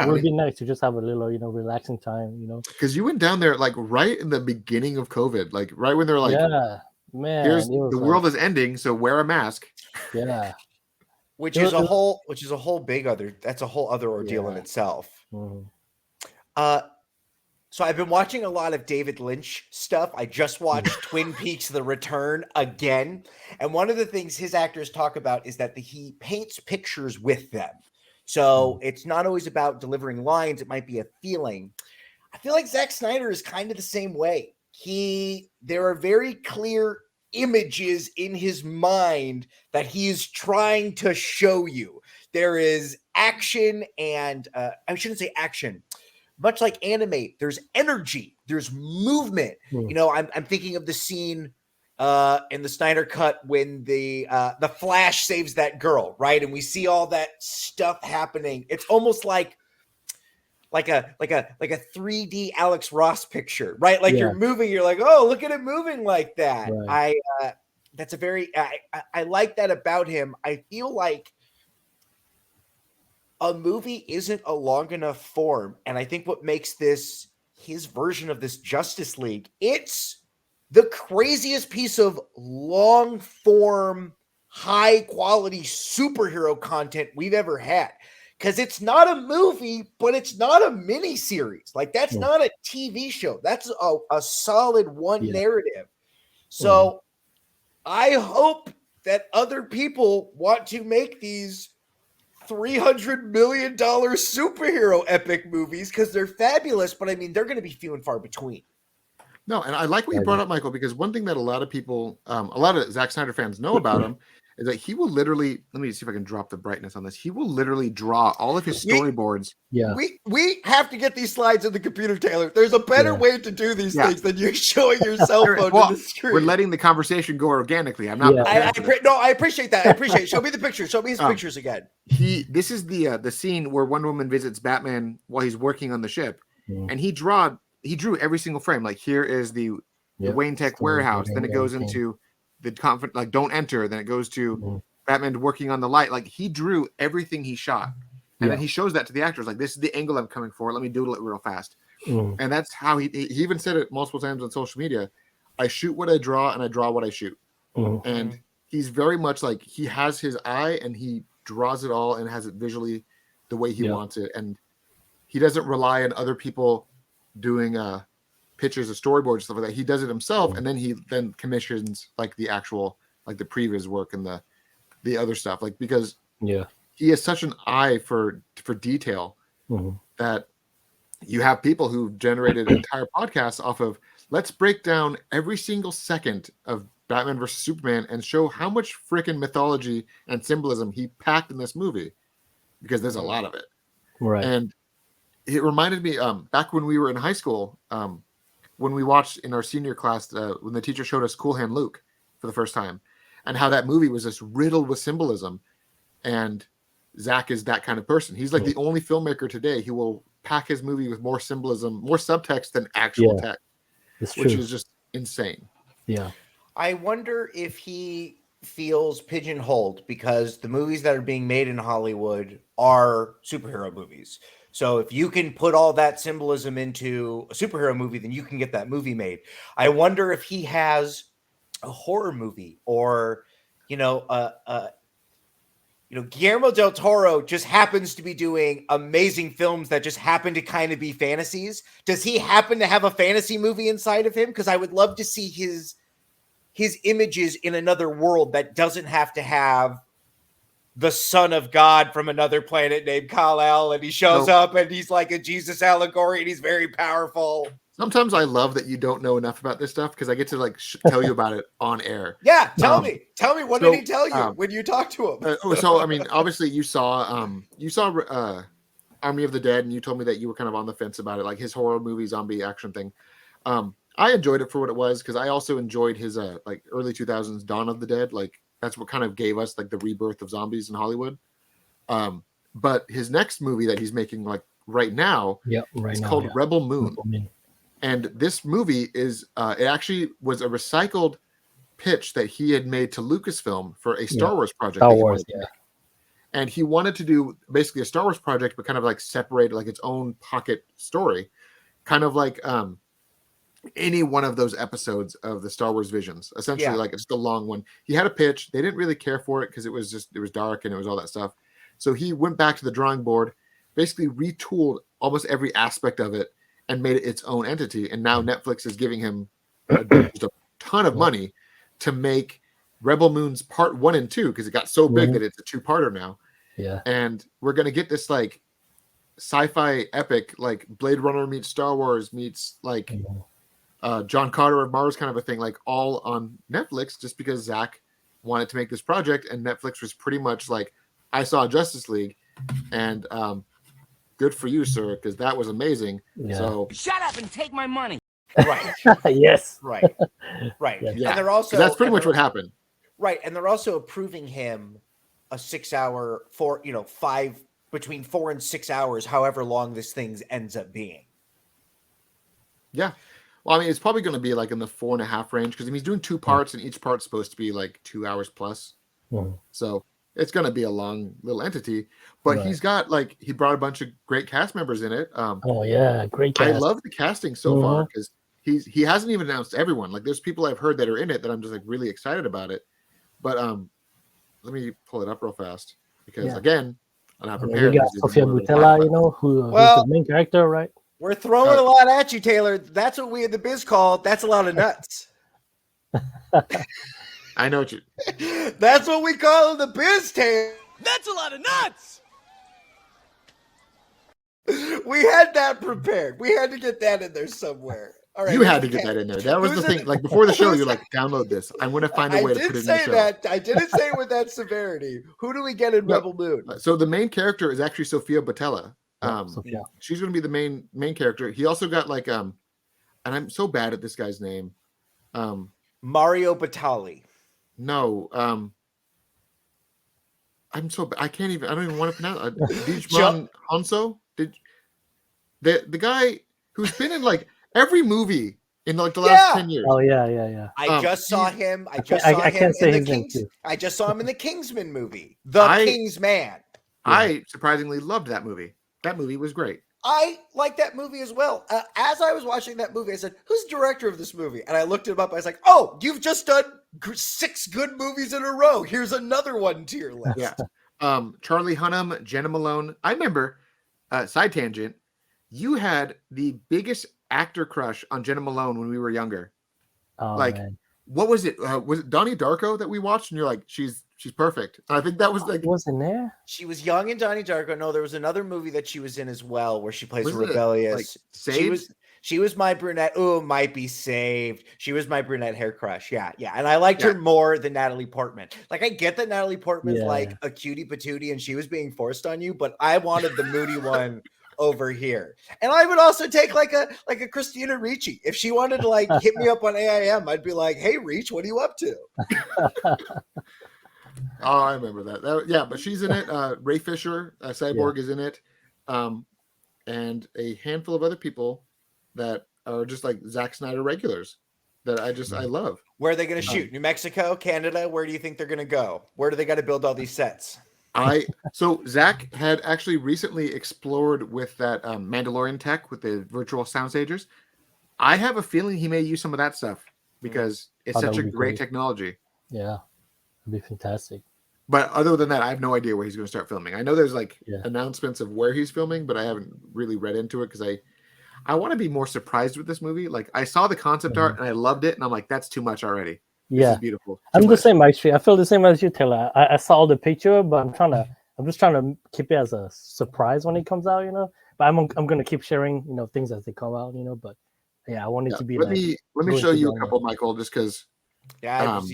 would be nice to just have a little, relaxing time, Because you went down there like right in the beginning of COVID, like right when they're like, man, the world is ending, so wear a mask. Yeah. Which is a whole other ordeal in itself. So I've been watching a lot of David Lynch stuff. I just watched Twin Peaks: The Return again. And one of the things his actors talk about is that he paints pictures with them. So it's not always about delivering lines. It might be a feeling. I feel like Zack Snyder is kind of the same way. There are very clear images in his mind that he is trying to show you. There is action and I shouldn't say action. Much like anime, there's energy, there's movement. I'm thinking of the scene in the Snyder Cut when the Flash saves that girl, right? And we see all that stuff happening. It's almost like a 3D Alex Ross picture, right? Like you're moving, you're like, oh, look at it moving like that. Right. I like that about him. I feel like a movie isn't a long enough form. And I think what makes this his version of this Justice League, it's the craziest piece of long form, high quality superhero content we've ever had. Because it's not a movie, but it's not a mini series. Like that's not a TV show. That's a solid narrative. So I hope that other people want to make these $300 million superhero epic movies because they're fabulous, but I mean, they're going to be few and far between. No, and I like what you brought up, Michael, because one thing that a lot of people, a lot of Zack Snyder fans know about him is that he will literally, let me see if I can drop the brightness on this. He will literally draw all of his storyboards. We have to get these slides in the computer, Taylor. There's a better way to do these things than you're showing your cell phone on the screen. We're letting the conversation go organically. I'm not. I appreciate that. I appreciat it. Show me the picture. Show me his pictures again. This is the scene where Wonder Woman visits Batman while he's working on the ship, and he drew every single frame. Like here is the Wayne Tech warehouse. Then it goes into the conflict, like don't enter. Then it goes to Batman working on the light. Like he drew everything he shot, and then he shows that to the actors. Like this is the angle I'm coming for. Let me doodle it real fast. And that's how he even said it multiple times on social media. I shoot what I draw, and I draw what I shoot. And he's very much like he has his eye, and he draws it all and has it visually the way he wants it. And he doesn't rely on other people doing pitches a storyboard and stuff like that. He does it himself, and then he commissions like the actual like the previous work and the other stuff, like because he has such an eye for detail that you have people who've generated entire podcasts off of let's break down every single second of Batman versus Superman and show how much freaking mythology and symbolism he packed in this movie, because there's a lot of it. Right. And it reminded me back when we were in high school, when we watched in our senior class, when the teacher showed us Cool Hand Luke for the first time, and how that movie was just riddled with symbolism. And Zack is that kind of person. He's like the only filmmaker today who will pack his movie with more symbolism, more subtext than actual text, which is just insane. Yeah. I wonder if he feels pigeonholed because the movies that are being made in Hollywood are superhero movies. So if you can put all that symbolism into a superhero movie, then you can get that movie made. I wonder if he has a horror movie or, Guillermo del Toro just happens to be doing amazing films that just happen to kind of be fantasies. Does he happen to have a fantasy movie inside of him? Because I would love to see his images in another world that doesn't have to have the son of God from another planet named Kal-El, and he shows up and he's like a Jesus allegory and he's very powerful. Sometimes I love that you don't know enough about this stuff because I get to like tell you about it on air. Yeah, tell me what did he tell you when you talked to him? So I mean, obviously you saw Army of the Dead, and you told me that you were kind of on the fence about it, like his horror movie zombie action thing. I enjoyed it for what it was because I also enjoyed his like early 2000s Dawn of the Dead. Like that's what kind of gave us like the rebirth of zombies in Hollywood. But his next movie that he's making like right now, is called Rebel Moon. And this movie is it actually was a recycled pitch that he had made to Lucasfilm for a Star Wars project. And he wanted to do basically a Star Wars project, but kind of like separate like its own pocket story, kind of like any one of those episodes of the Star Wars Visions. Essentially, like it's just a long one. He had a pitch. They didn't really care for it because it was dark and it was all that stuff. So he went back to the drawing board, basically retooled almost every aspect of it, and made it its own entity. And now Netflix is giving him just a ton of money to make Rebel Moon's part 1 and 2, because it got so big that it's a 2-parter now. Yeah. And we're going to get this like sci-fi epic, like Blade Runner meets Star Wars meets like John Carter of Mars kind of a thing, like all on Netflix, just because Zack wanted to make this project. And Netflix was pretty much like, I saw Justice League and good for you, sir, because that was amazing. So shut up and take my money. Right. Yes. Right. Yeah. And they're also that's pretty much what happened. Right. And they're also approving him a 6-hour between 4 and 6 hours, however long this thing ends up being. Yeah. Well, I mean, it's probably going to be like in the 4.5 range because he's doing 2 parts and each part's supposed to be like 2 hours plus. So it's going to be a long little entity, but he's got like, he brought a bunch of great cast members in it. Great cast. I love the casting so far because he hasn't even announced everyone. Like there's people I've heard that are in it that I'm just like really excited about it. But let me pull it up real fast because again, I'm not prepared. You got Sofia Boutella, who's the main character, right? We're throwing a lot at you, Taylor. That's what we in the biz call. That's a lot of nuts. I know what you. That's what we call in the biz, Taylor. That's a lot of nuts. We had that prepared. We had to get that in there somewhere. All right, you had to get that in there. That was the thing. Like before the show, you're like, download this. I'm going to find a way to put it in the show. I didn't say it with that severity. Who do we get in Rebel Moon? So the main character is actually Sofia Boutella. She's going to be the main character. He also got like and I'm so bad at this guy's name. Mario Batali. No, I'm so I don't even want to pronounce it. Dijman Hanso. The guy who's been in like every movie in like the last 10 years. Oh yeah. I just saw him. I just saw him in the Kingsman movie. Kingsman. I surprisingly loved that movie. That movie was great. I like that movie as well. As I was watching that movie, I said, "Who's the director of this movie?" And I looked him up. I was like, "Oh, you've just done 6 good movies in a row. Here's another one to your list." Yeah. Charlie Hunnam, Jenna Malone. I remember. Side tangent. You had the biggest actor crush on Jenna Malone when we were younger. Oh, Like, man. what was it? Was it Donnie Darko that we watched? And you're like, she's perfect. And I think that was like, Wasn't there? She was young in Donnie Darko. No, there was another movie that she was in as well where she plays wasn't it, rebellious. like, Saved? She was my brunette. Oh, might be Saved. She was my brunette hair crush. Yeah, yeah. And I liked her more than Natalie Portman. Like, I get that Natalie Portman's like a cutie patootie and she was being forced on you, but I wanted the moody one over here. And I would also take like a Christina Ricci. If she wanted to like hit me up on AIM, I'd be like, hey, Reach, what are you up to? Oh, I remember that. Yeah, but she's in it. Ray Fisher, Cyborg, is in it. And a handful of other people that are just like Zack Snyder regulars that I love. Where are they going to shoot? New Mexico, Canada? Where do you think they're going to go? Where do they got to build all these sets? So Zach had actually recently explored with that Mandalorian tech with the virtual sound stagers. I have a feeling he may use some of that stuff because it's such a great technology. Yeah, it'd be fantastic. But other than that, I have no idea where he's going to start filming. I know there's like announcements of where he's filming, but I haven't really read into it because I want to be more surprised with this movie. Like, I saw the concept art and I loved it, and I'm like, that's too much already. This is beautiful. I'm the same, actually. I feel the same as you, Taylor. I saw the picture, but I'm just trying to keep it as a surprise when it comes out, you know. But I'm gonna keep sharing, you know, things as they come out, you know. But yeah, I want it to be. Let me show you a couple, Michael, just because. I'm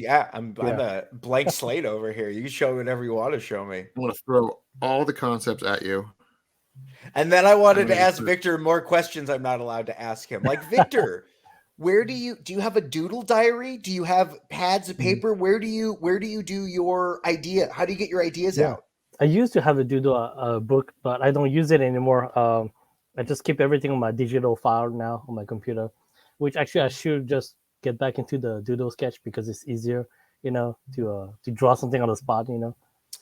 a blank slate over here. You can show me whatever you want to show me. I want to throw all the concepts at you. And then I wanted to ask Victor more questions I'm not allowed to ask him. Like, Victor, where do you have a doodle diary? Do you have pads of paper? Where do you do your idea? How do you get your ideas out? I used to have a doodle book, but I don't use it anymore. I just keep everything on my digital file now on my computer, which actually I should just get back into the doodle sketch because it's easier, you know, to draw something on the spot, you know.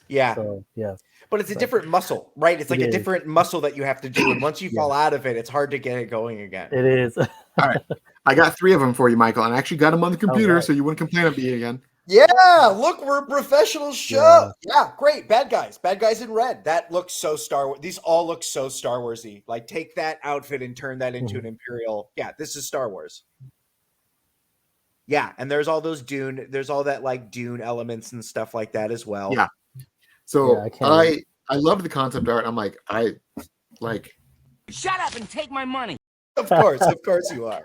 Yeah. So, yeah. But it's a different muscle, right? It's like a different muscle that you have to do. And once you fall out of it, it's hard to get it going again. It is. All right. I got 3 of them for you, Michael. And I actually got them on the computer, so you wouldn't complain on me again. Yeah. Look, we're a professional show. Yeah. Great. Bad guys. Bad guys in red. That looks so Star Wars. These all look so Star Wars-y. Like, take that outfit and turn that into an Imperial. Yeah. This is Star Wars. Yeah, and there's all those Dune, there's all that like Dune elements and stuff like that as well. Yeah. So I love the concept art. I'm like, Shut up and take my money. Of course you are.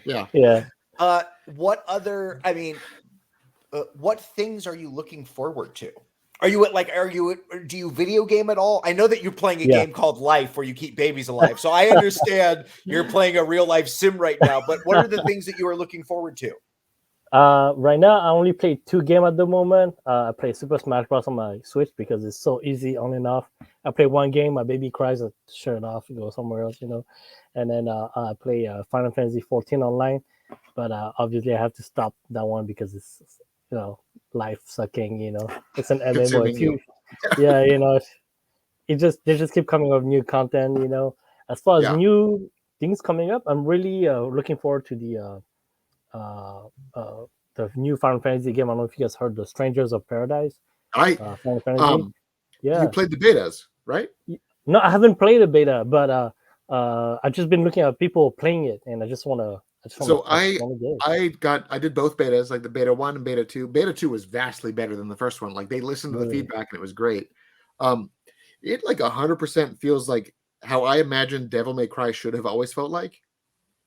Yeah. Yeah. What other? I mean, what things are you looking forward to? Do you video game at all? I know that you're playing a game called Life where you keep babies alive. So I understand you're playing a real life sim right now. But what are the things that you are looking forward to? Right now, I only play 2 games at the moment. I play Super Smash Bros. On my Switch because it's so easy on and off. I play 1 game, my baby cries, I shut it off and go somewhere else, you know. And then I play Final Fantasy 14 online. But obviously, I have to stop that one because it's, you know, life sucking, you know. It's an MMO. You know, they just keep coming up with new content, you know. As far as new things coming up, I'm really looking forward to the new Final Fantasy game. I don't know if you guys heard the Strangers of Paradise. Final Fantasy. You played the betas, right? No, I haven't played the beta, but I've just been looking at people playing it, and I just want to. I did both betas, like the beta 1 and beta 2. Beta 2 was vastly better than the first one. Like, they listened to the feedback and it was great. It like 100% feels like how I imagined Devil May Cry should have always felt like.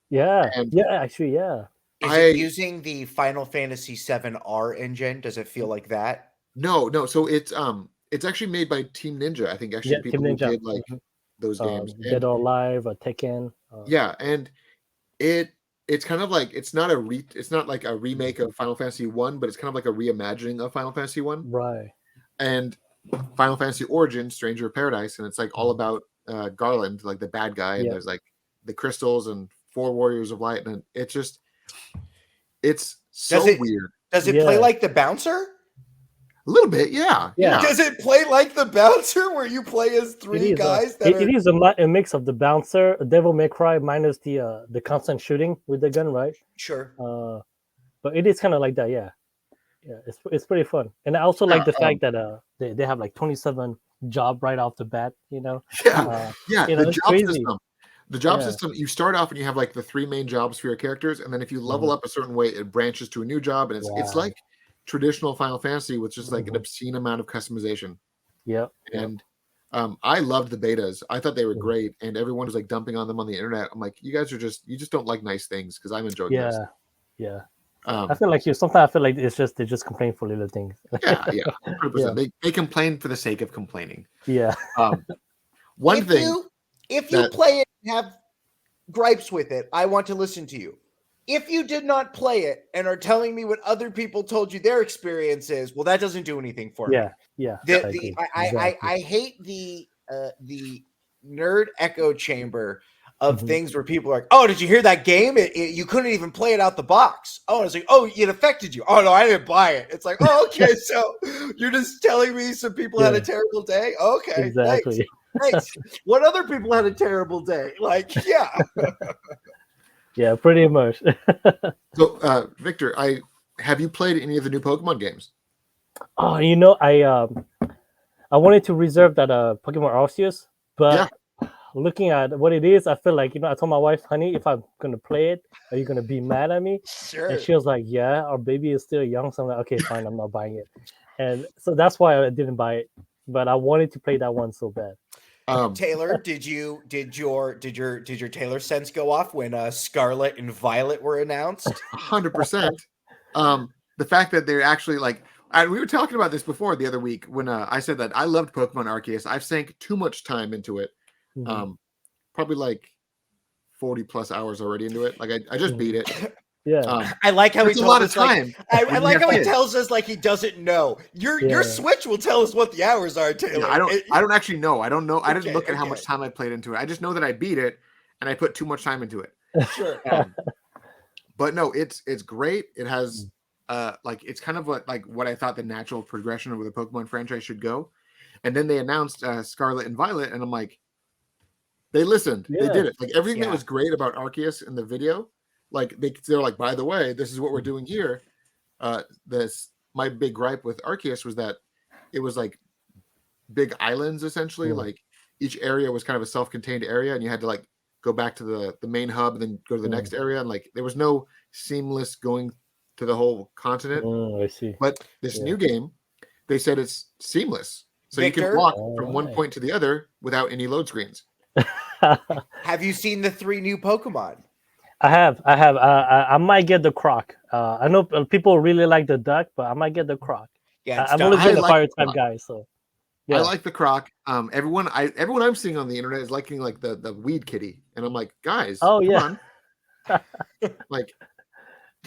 Yeah. Actually. Is it using the Final Fantasy VII R engine? Does it feel like that? No. So it's actually made by Team Ninja. I think actually people who did like those games. Dead or Alive, or Tekken. And it's kind of like it's not like a remake of Final Fantasy 1, but it's kind of like a reimagining of Final Fantasy 1. Right. And Final Fantasy Origin, Stranger of Paradise, and it's like all about Garland, like the bad guy, and there's like the crystals and 4 warriors of light, and it's so weird. Does it play like the Bouncer? A little bit, yeah. Does it play like the Bouncer, where you play as 3 guys? It is a mix of the Bouncer, Devil May Cry, minus the constant shooting with the gun, right? Sure. But it is kind of like that, yeah. It's pretty fun, and I also like the fact that they have like 27 job right off the bat, you know. The job crazy. system. The job system, you start off and you have like the 3 main jobs for your characters, and then if you level up a certain way, it branches to a new job, and it's like traditional Final Fantasy with just like an obscene amount of customization. Yep. And I loved the betas. I thought they were great, and everyone was like dumping on them on the internet. I'm like, you guys are you just don't like nice things, because I'm enjoying this. Yeah. I feel like sometimes I feel like they just complain for little things. Yeah, 100%. They complain for the sake of complaining. Yeah. If you play it and have gripes with it, I want to listen to you. If you did not play it and are telling me what other people told you their experience is, well, that doesn't do anything for me. Yeah. I hate the nerd echo chamber of things where people are like, oh, did you hear that game? You couldn't even play it out the box. Oh, it's like, oh, it affected you. Oh, no, I didn't buy it. It's like, oh, okay, so you're just telling me some people had a terrible day? Okay, exactly. Thanks. What other people had a terrible day? Like, yeah. Yeah, pretty much. So, Victor, have you played any of the new Pokemon games? Oh, I wanted to reserve that Pokemon Arceus, but looking at what it is, I feel like, I told my wife, honey, if I'm gonna play it, are you gonna be mad at me? Sure. And she was like, yeah, our baby is still young, so I'm like, okay, fine, I'm not buying it. And so that's why I didn't buy it. But I wanted to play that one so bad. Taylor, did your Taylor sense go off when Scarlet and Violet were announced? 100%. The fact that they're actually like, we were talking about this before the other week when I said that I loved Pokemon Arceus. I've sank too much time into it. Probably like 40 plus hours already into it. Like I just beat it. Yeah. I like how he told us a lot of time. I like how he tells us like he doesn't know. Your Switch will tell us what the hours are, Taylor. Yeah, I don't actually know. I don't know. I didn't look at how much time I played into it. I just know that I beat it and I put too much time into it. Sure. But no, it's great. It has it's kind of like what I thought the natural progression of the Pokemon franchise should go. And then they announced Scarlet and Violet, and I'm like, they listened. They did it. Like everything that was great about Arceus in the video, like they're like, by the way, this is what we're doing here. My big gripe with Arceus was that it was like big islands essentially. Like each area was kind of a self-contained area, and you had to like go back to the main hub and then go to the next area, and like there was no seamless going to the whole continent. I see. But this new game, they said it's seamless, so Victor? you can walk from one point to the other without any load screens. Have you seen the 3 new Pokemon? I have. I might get the Croc. I know people really like the duck, but I might get the Croc. Yeah, I'm always been a fire type guy, so I like the Croc. Everyone I'm seeing on the internet is liking like the weed kitty, and I'm like, guys, come on. Like,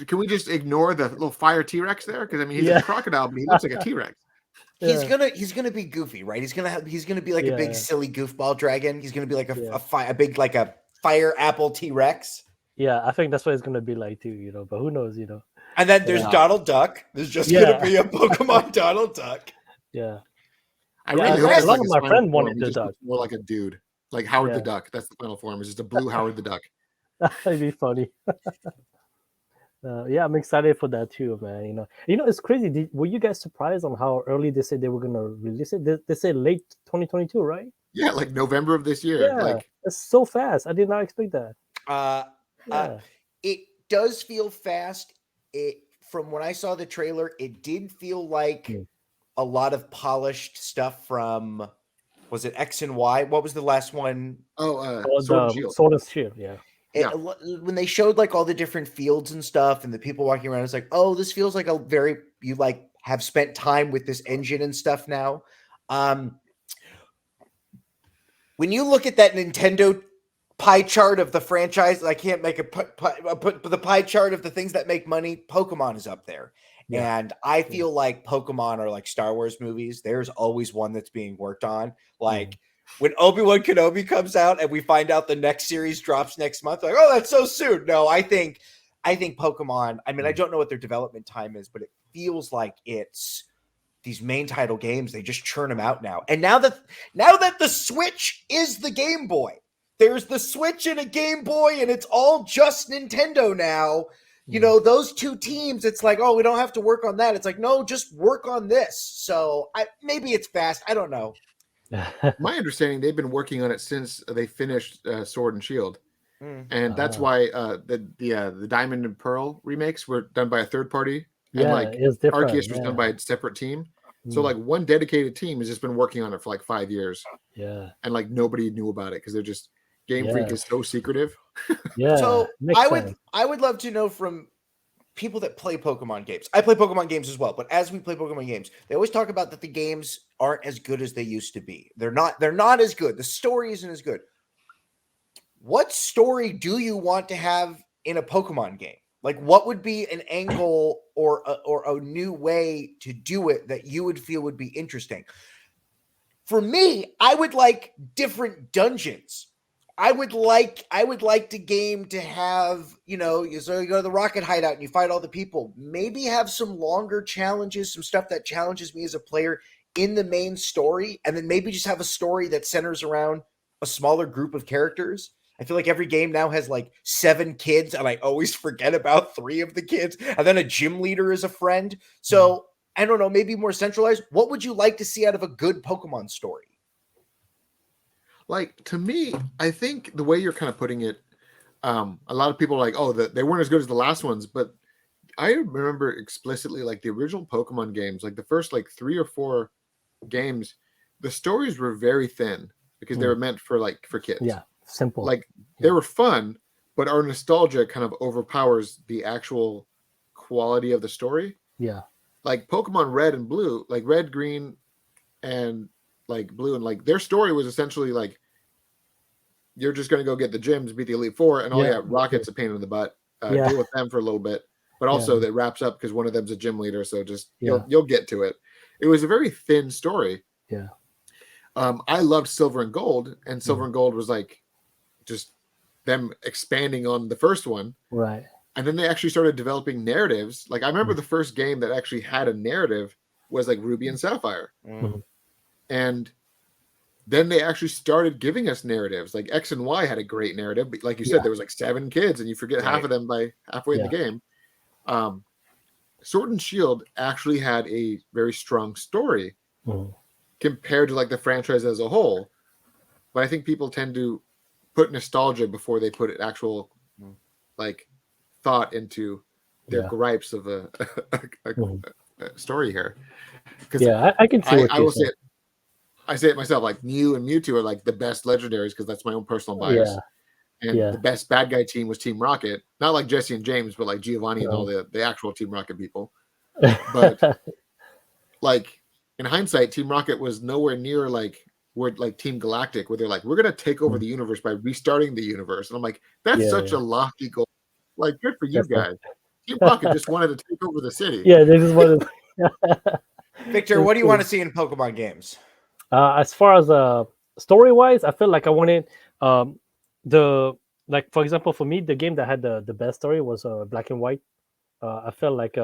can we just ignore the little fire T-Rex there? Because I mean, he's a crocodile, but he looks like a T-Rex. He's gonna be goofy, right? He's gonna be like a big silly goofball dragon. He's gonna be like a big like a fire apple T-Rex. Yeah, I think that's what it's gonna be like too, but who knows, And then there's Donald Duck. There's just gonna be a Pokemon Donald Duck. Yeah. I really hope a lot of my friends wanted the duck. More like a dude, like Howard the Duck. That's the final form. It's just a blue Howard the Duck. That'd be funny. I'm excited for that too, man. It's crazy. Were you guys surprised on how early they said they were gonna release it? They said late 2022, right? Yeah, like November of this year. Yeah, like it's so fast. I did not expect that. It does feel fast. From when I saw the trailer, it did feel like a lot of polished stuff from, was it X and Y? What was the last one? Sword and Shield. Yeah. When they showed like all the different fields and stuff and the people walking around, it's like, oh, this feels like you like have spent time with this engine and stuff now. When you look at that Nintendo pie chart of the franchise, I can't make put the pie chart of the things that make money. Pokemon is up there. And I feel like Pokemon are like Star Wars movies. There's always one that's being worked on. Like when Obi-Wan Kenobi comes out and we find out the next series drops next month, like, oh, that's so soon. No, I think Pokemon, I mean, I don't know what their development time is, but it feels like it's these main title games. They just churn them out now. And now that the Switch is the Game Boy, there's the Switch and a Game Boy, and it's all just Nintendo now. Those two teams, it's like, oh, we don't have to work on that. It's like, no, just work on this. So maybe it's fast. I don't know. my understanding, they've been working on it since they finished Sword and Shield, and that's Ah. why the Diamond and Pearl remakes were done by a third party, and Yeah, like it's different. Arceus was done by Yeah. a separate team. So Mm. like one dedicated team has just been working on it for like 5 years, Yeah. and like nobody knew about it because they're just Game Freak Yeah. is so secretive. Yeah. So Makes sense. I would love to know from people that play Pokemon games. I play Pokemon games as well, but as we play Pokemon games, they always talk about that the games aren't as good as they used to be. They're not as good. The story isn't as good. What story do you want to have in a Pokemon game? Like, what would be an angle or a new way to do it that you would feel would be interesting? For me, I would like different dungeons. I would like the game to have, so you go to the rocket hideout and you fight all the people. Maybe have some longer challenges, some stuff that challenges me as a player in the main story, and then maybe just have a story that centers around a smaller group of characters. I feel like every game now has like 7 kids, and I always forget about 3 of the kids, and then a gym leader is a friend. So I don't know, maybe more centralized. What would you like to see out of a good Pokemon story? Like, to me, I think the way you're kind of putting it, a lot of people are like, oh, they weren't as good as the last ones, but I remember explicitly like the original Pokemon games, like the first like 3 or 4 games, the stories were very thin because they were meant for kids. Yeah, simple. Like they were fun, but our nostalgia kind of overpowers the actual quality of the story. Yeah. Like Pokemon Red and Blue, like Red, Green, and like Blue, and like their story was essentially like you're just going to go get the gyms, beat the Elite Four, and Rocket's a pain in the butt. Deal with them for a little bit, but also that wraps up because one of them's a gym leader. So just you'll get to it. It was a very thin story. Yeah. I loved Silver and Gold, and Silver and Gold was like just them expanding on the first one, right? And then they actually started developing narratives. Like I remember the first game that actually had a narrative was like Ruby and Sapphire, and then they actually started giving us narratives. Like X and Y had a great narrative, but like you said, there was like 7 kids, and you forget half of them by halfway in the game. Sword and Shield actually had a very strong story compared to like the franchise as a whole. But I think people tend to put nostalgia before they put actual like thought into their gripes of a story here. I can see what I will say it. I say it myself, like Mew and Mewtwo are like the best legendaries because that's my own personal bias. And the best bad guy team was Team Rocket. Not like Jesse and James, but like Giovanni and all the actual Team Rocket people. But like in hindsight, Team Rocket was nowhere near like Team Galactic, where they're like, we're gonna take over the universe by restarting the universe. And I'm like, that's such a lofty goal. Like, good for you guys. Team Rocket just wanted to take over the city. Yeah, they just wanted. Victor, what do you want to see in Pokemon games? As far as story wise, I feel like I wanted for example, for me, the game that had the best story was Black and White. I felt like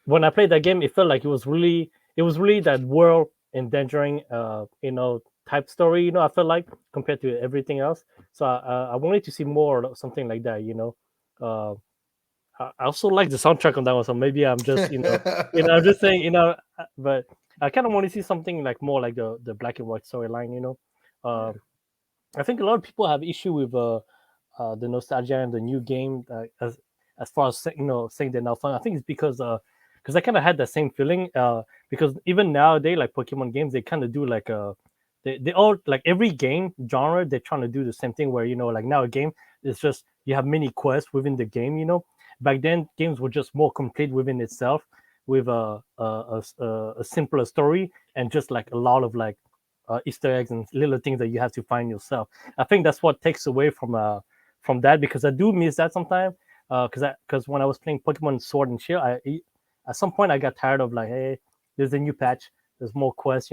when I played that game, it felt like it was really that world endangering type story. I felt like compared to everything else. So I wanted to see more of something like that. I also like the soundtrack on that one, so maybe I'm just I'm just saying but I kind of want to see something like more like the Black and White storyline. I think a lot of people have issue with the nostalgia and the new game as far as saying they're not fun. I think it's because I kind of had that same feeling because even nowadays, like Pokemon games, they kind of do like they all like every game genre they're trying to do the same thing where like now a game is just you have many quests within the game. Back then games were just more complete within itself with a simpler story and just like a lot of like Easter eggs and little things that you have to find yourself. I think that's what takes away from that, because I do miss that sometimes. Because when I was playing Pokemon Sword and Shield, at some point I got tired of like, hey, there's a new patch, there's more quests,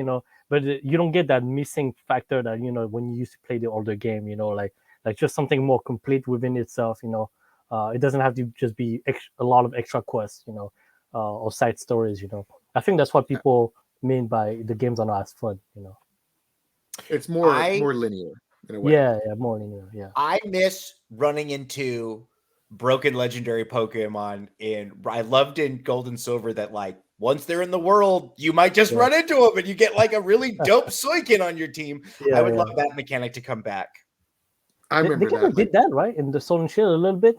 but you don't get that missing factor that when you used to play the older game, like just something more complete within itself. It doesn't have to just be a lot of extra quests, or side stories. I think that's what people mean by the games are not as fun. It's more linear in a way. Yeah, more linear. Yeah. I miss running into broken legendary Pokemon I loved in Gold and Silver that like once they're in the world, you might just run into them and you get like a really dope Suiken on your team. I would love that mechanic to come back. I remember they kind of did that, right? In the Sword and Shield a little bit.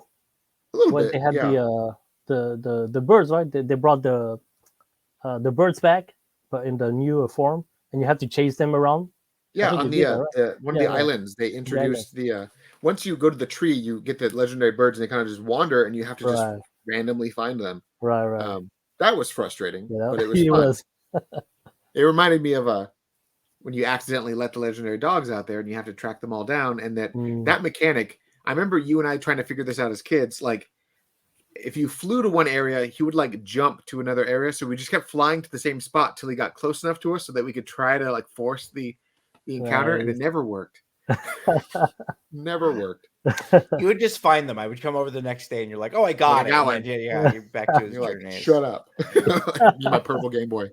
When they had the birds, right? They brought the birds back, but in the newer form, and you have to chase them around. Yeah, on one of the islands, they introduced once you go to the tree, you get the legendary birds, and they kind of just wander, and you have to just randomly find them. Right. That was frustrating, but it was fun. It reminded me of when you accidentally let the legendary dogs out there, and you have to track them all down, and that mechanic. I remember you and I trying to figure this out as kids. Like, if you flew to one area, he would like jump to another area. So we just kept flying to the same spot till he got close enough to us so that we could try to like force the encounter, and it never worked. Never worked. You would just find them. I would come over the next day, and you're like, "Oh, I got it." You're back to his journey. Like, shut up. My purple Game Boy.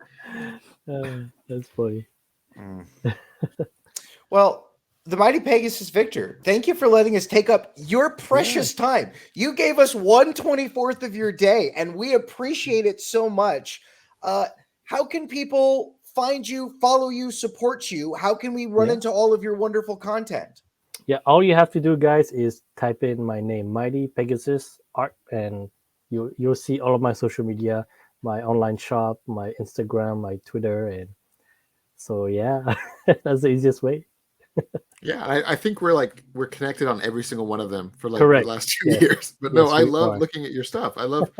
That's funny. Well, the MightyPegasus Victor, thank you for letting us take up your precious time. You gave us 1/24 of your day, and we appreciate it so much. How can people find you, follow you, support you? How can we run into all of your wonderful content? Yeah, all you have to do, guys, is type in my name, Mighty Art, and you'll see all of my social media, my online shop, my Instagram, my Twitter, and so that's the easiest way. I think we're connected on every single one of them for like Correct. the last 2 years. But no, I love looking at your stuff. I love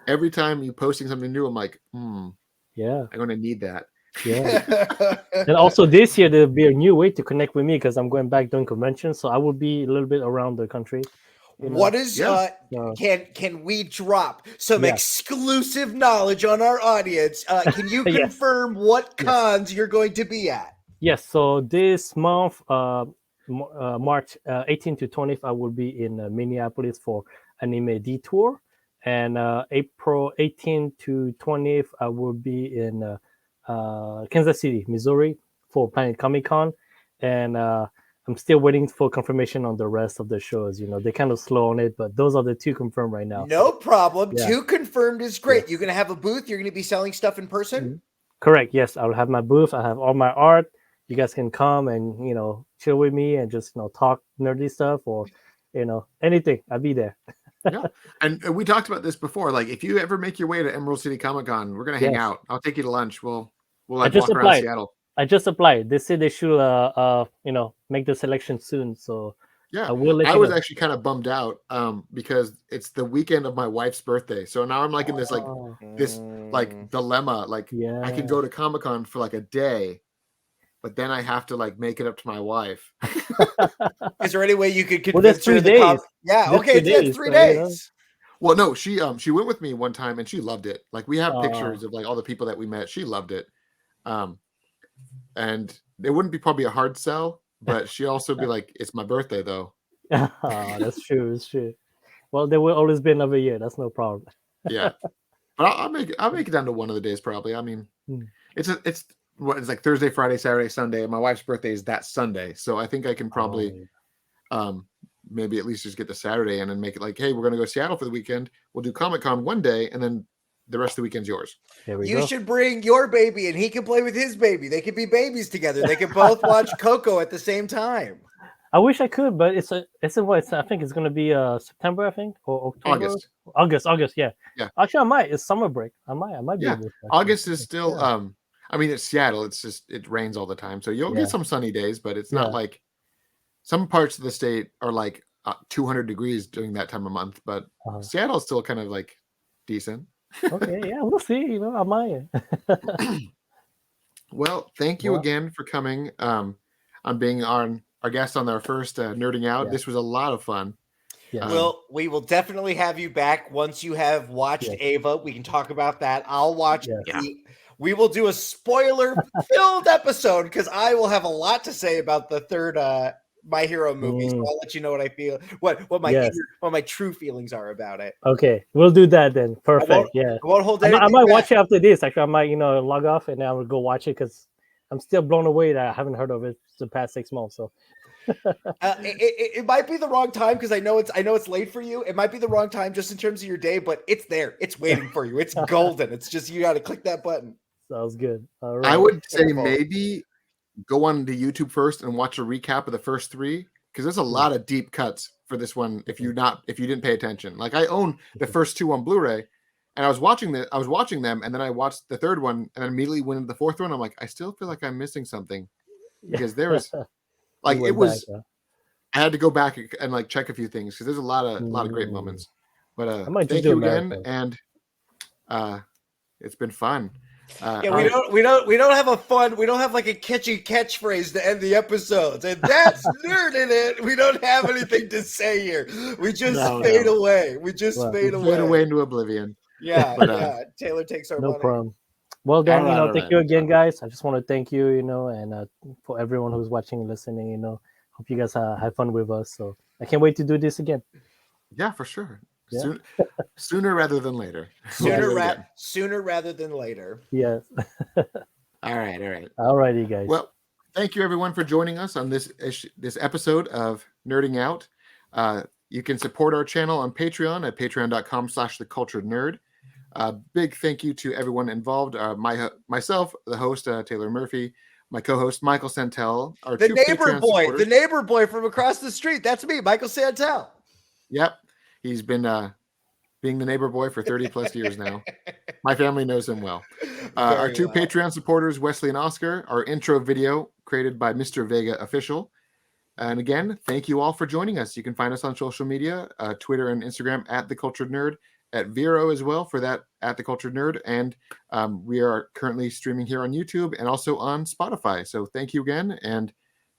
every time you posting something new. I'm like, I'm going to need that. Yeah. And also this year there'll be a new way to connect with me because I'm going back doing conventions, so I will be a little bit around the country. What is can we drop some exclusive knowledge on our audience? Can you confirm what cons you're going to be at? Yes, so this month, March 18th to 20th, I will be in Minneapolis for Anime Detour, and April 18th to 20th, I will be in Kansas City, Missouri for Planet Comic Con, and I'm still waiting for confirmation on the rest of the shows. They're kind of slow on it, but those are the 2 confirmed right now. No problem. 2 confirmed is great. Yes. You're going to have a booth. You're going to be selling stuff in person? Mm-hmm. Correct. Yes, I'll have my booth. I have all my art. You guys can come and, chill with me and just, talk nerdy stuff or, anything. I'll be there. And we talked about this before. Like, if you ever make your way to Emerald City Comic Con, we're going to hang out. I'll take you to lunch. We'll walk around Seattle. I just applied. They said they should, make the selection soon. So I will let you know. I was actually kind of bummed out because it's the weekend of my wife's birthday. So now I'm like in this dilemma. Like, I can go to Comic Con for like a day, but then I have to like make it up to my wife. Is there any way you could convince her? 3 days. It's 3 days. Well, no, she went with me one time and she loved it. Like, we have pictures of like all the people that we met. She loved it. And it wouldn't be probably a hard sell, but she also be like, "It's my birthday, though." That's true. It's true. Well, there will always be another year. That's no problem. Yeah, but I'll make it down to one of the days probably. I mean, it's like Thursday, Friday, Saturday, Sunday. My wife's birthday is that Sunday, so I think I can probably maybe at least just get the Saturday in and make it like, hey, we're gonna go to Seattle for the weekend. We'll do Comic-Con one day, and then the rest of the weekend's yours. You should bring your baby, and he can play with his baby. They could be babies together. They can both watch Coco at the same time. I wish I could, but it's in what? I think it's going to be September, I think, or October. August. Yeah. Actually, I might. It's summer break. I might be able to. August is still. I mean, it's Seattle. It's just it rains all the time, so you'll get some sunny days, but it's not like some parts of the state are like 200 degrees during that time of month. But Seattle's still kind of like decent. Okay, we'll see. I might. Well, thank you again for coming. On being our guest on our first Nerding Out. This was a lot of fun. We will definitely have you back once you have watched Ava. We can talk about that. I'll watch. We will do a spoiler-filled episode because I will have a lot to say about the third My Hero movie. So I'll let you know what I feel, what my true feelings are about it. Okay, we'll do that then. Perfect. I won't hold I might watch it after this. Actually, I might log off and then I will go watch it because I'm still blown away that I haven't heard of it the past 6 months. So it might be the wrong time because I know it's late for you. It might be the wrong time just in terms of your day, but it's there. It's waiting for you. It's golden. It's just you got to click that button. Sounds good. All right. I would say maybe go on to YouTube first and watch a recap of the first 3 because there's a lot of deep cuts for this one. If you didn't pay attention, like I own the first 2 on Blu-ray, and I was watching them, and then I watched the 3rd one, and then immediately went into the 4th one. I'm like, I still feel like I'm missing something because there was like it was. Back, I had to go back and like check a few things because there's a lot of great moments. But thank you again, and it's been fun. We don't have like a catchy catchphrase to end the episodes, and that's nerding it. We don't have anything to say here. We just fade away. We just fade away into oblivion. Yeah, but, Taylor takes our money. No problem. Well then, thank you again, guys. I just want to thank you, and for everyone who's watching and listening, hope you guys have fun with us. So I can't wait to do this again. Yeah, for sure. Yeah. Sooner rather than later. Sooner rather than later. Yes. All right. All righty, guys. Well, thank you everyone for joining us on this episode of Nerding Out. You can support our channel on Patreon at patreon.com/theculturednerd. Big thank you to everyone involved. Myself, the host, Taylor Murphy, my co-host, Michael Santel, the neighbor boy from across the street. That's me, Michael Santel. Yep. He's been being the neighbor boy for 30 plus years now. My family knows him well. Our 2 Patreon supporters, Wesley and Oscar, our intro video created by Mr. Vega Official. And again, thank you all for joining us. You can find us on social media, Twitter and Instagram at The Cultured Nerd, at Vero as well for that at The Cultured Nerd. And we are currently streaming here on YouTube and also on Spotify. So thank you again, and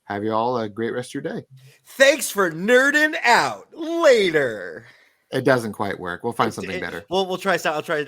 have you all a great rest of your day. Thanks for nerding out. Later. It doesn't quite work. We'll find something better. We'll try. I'll try.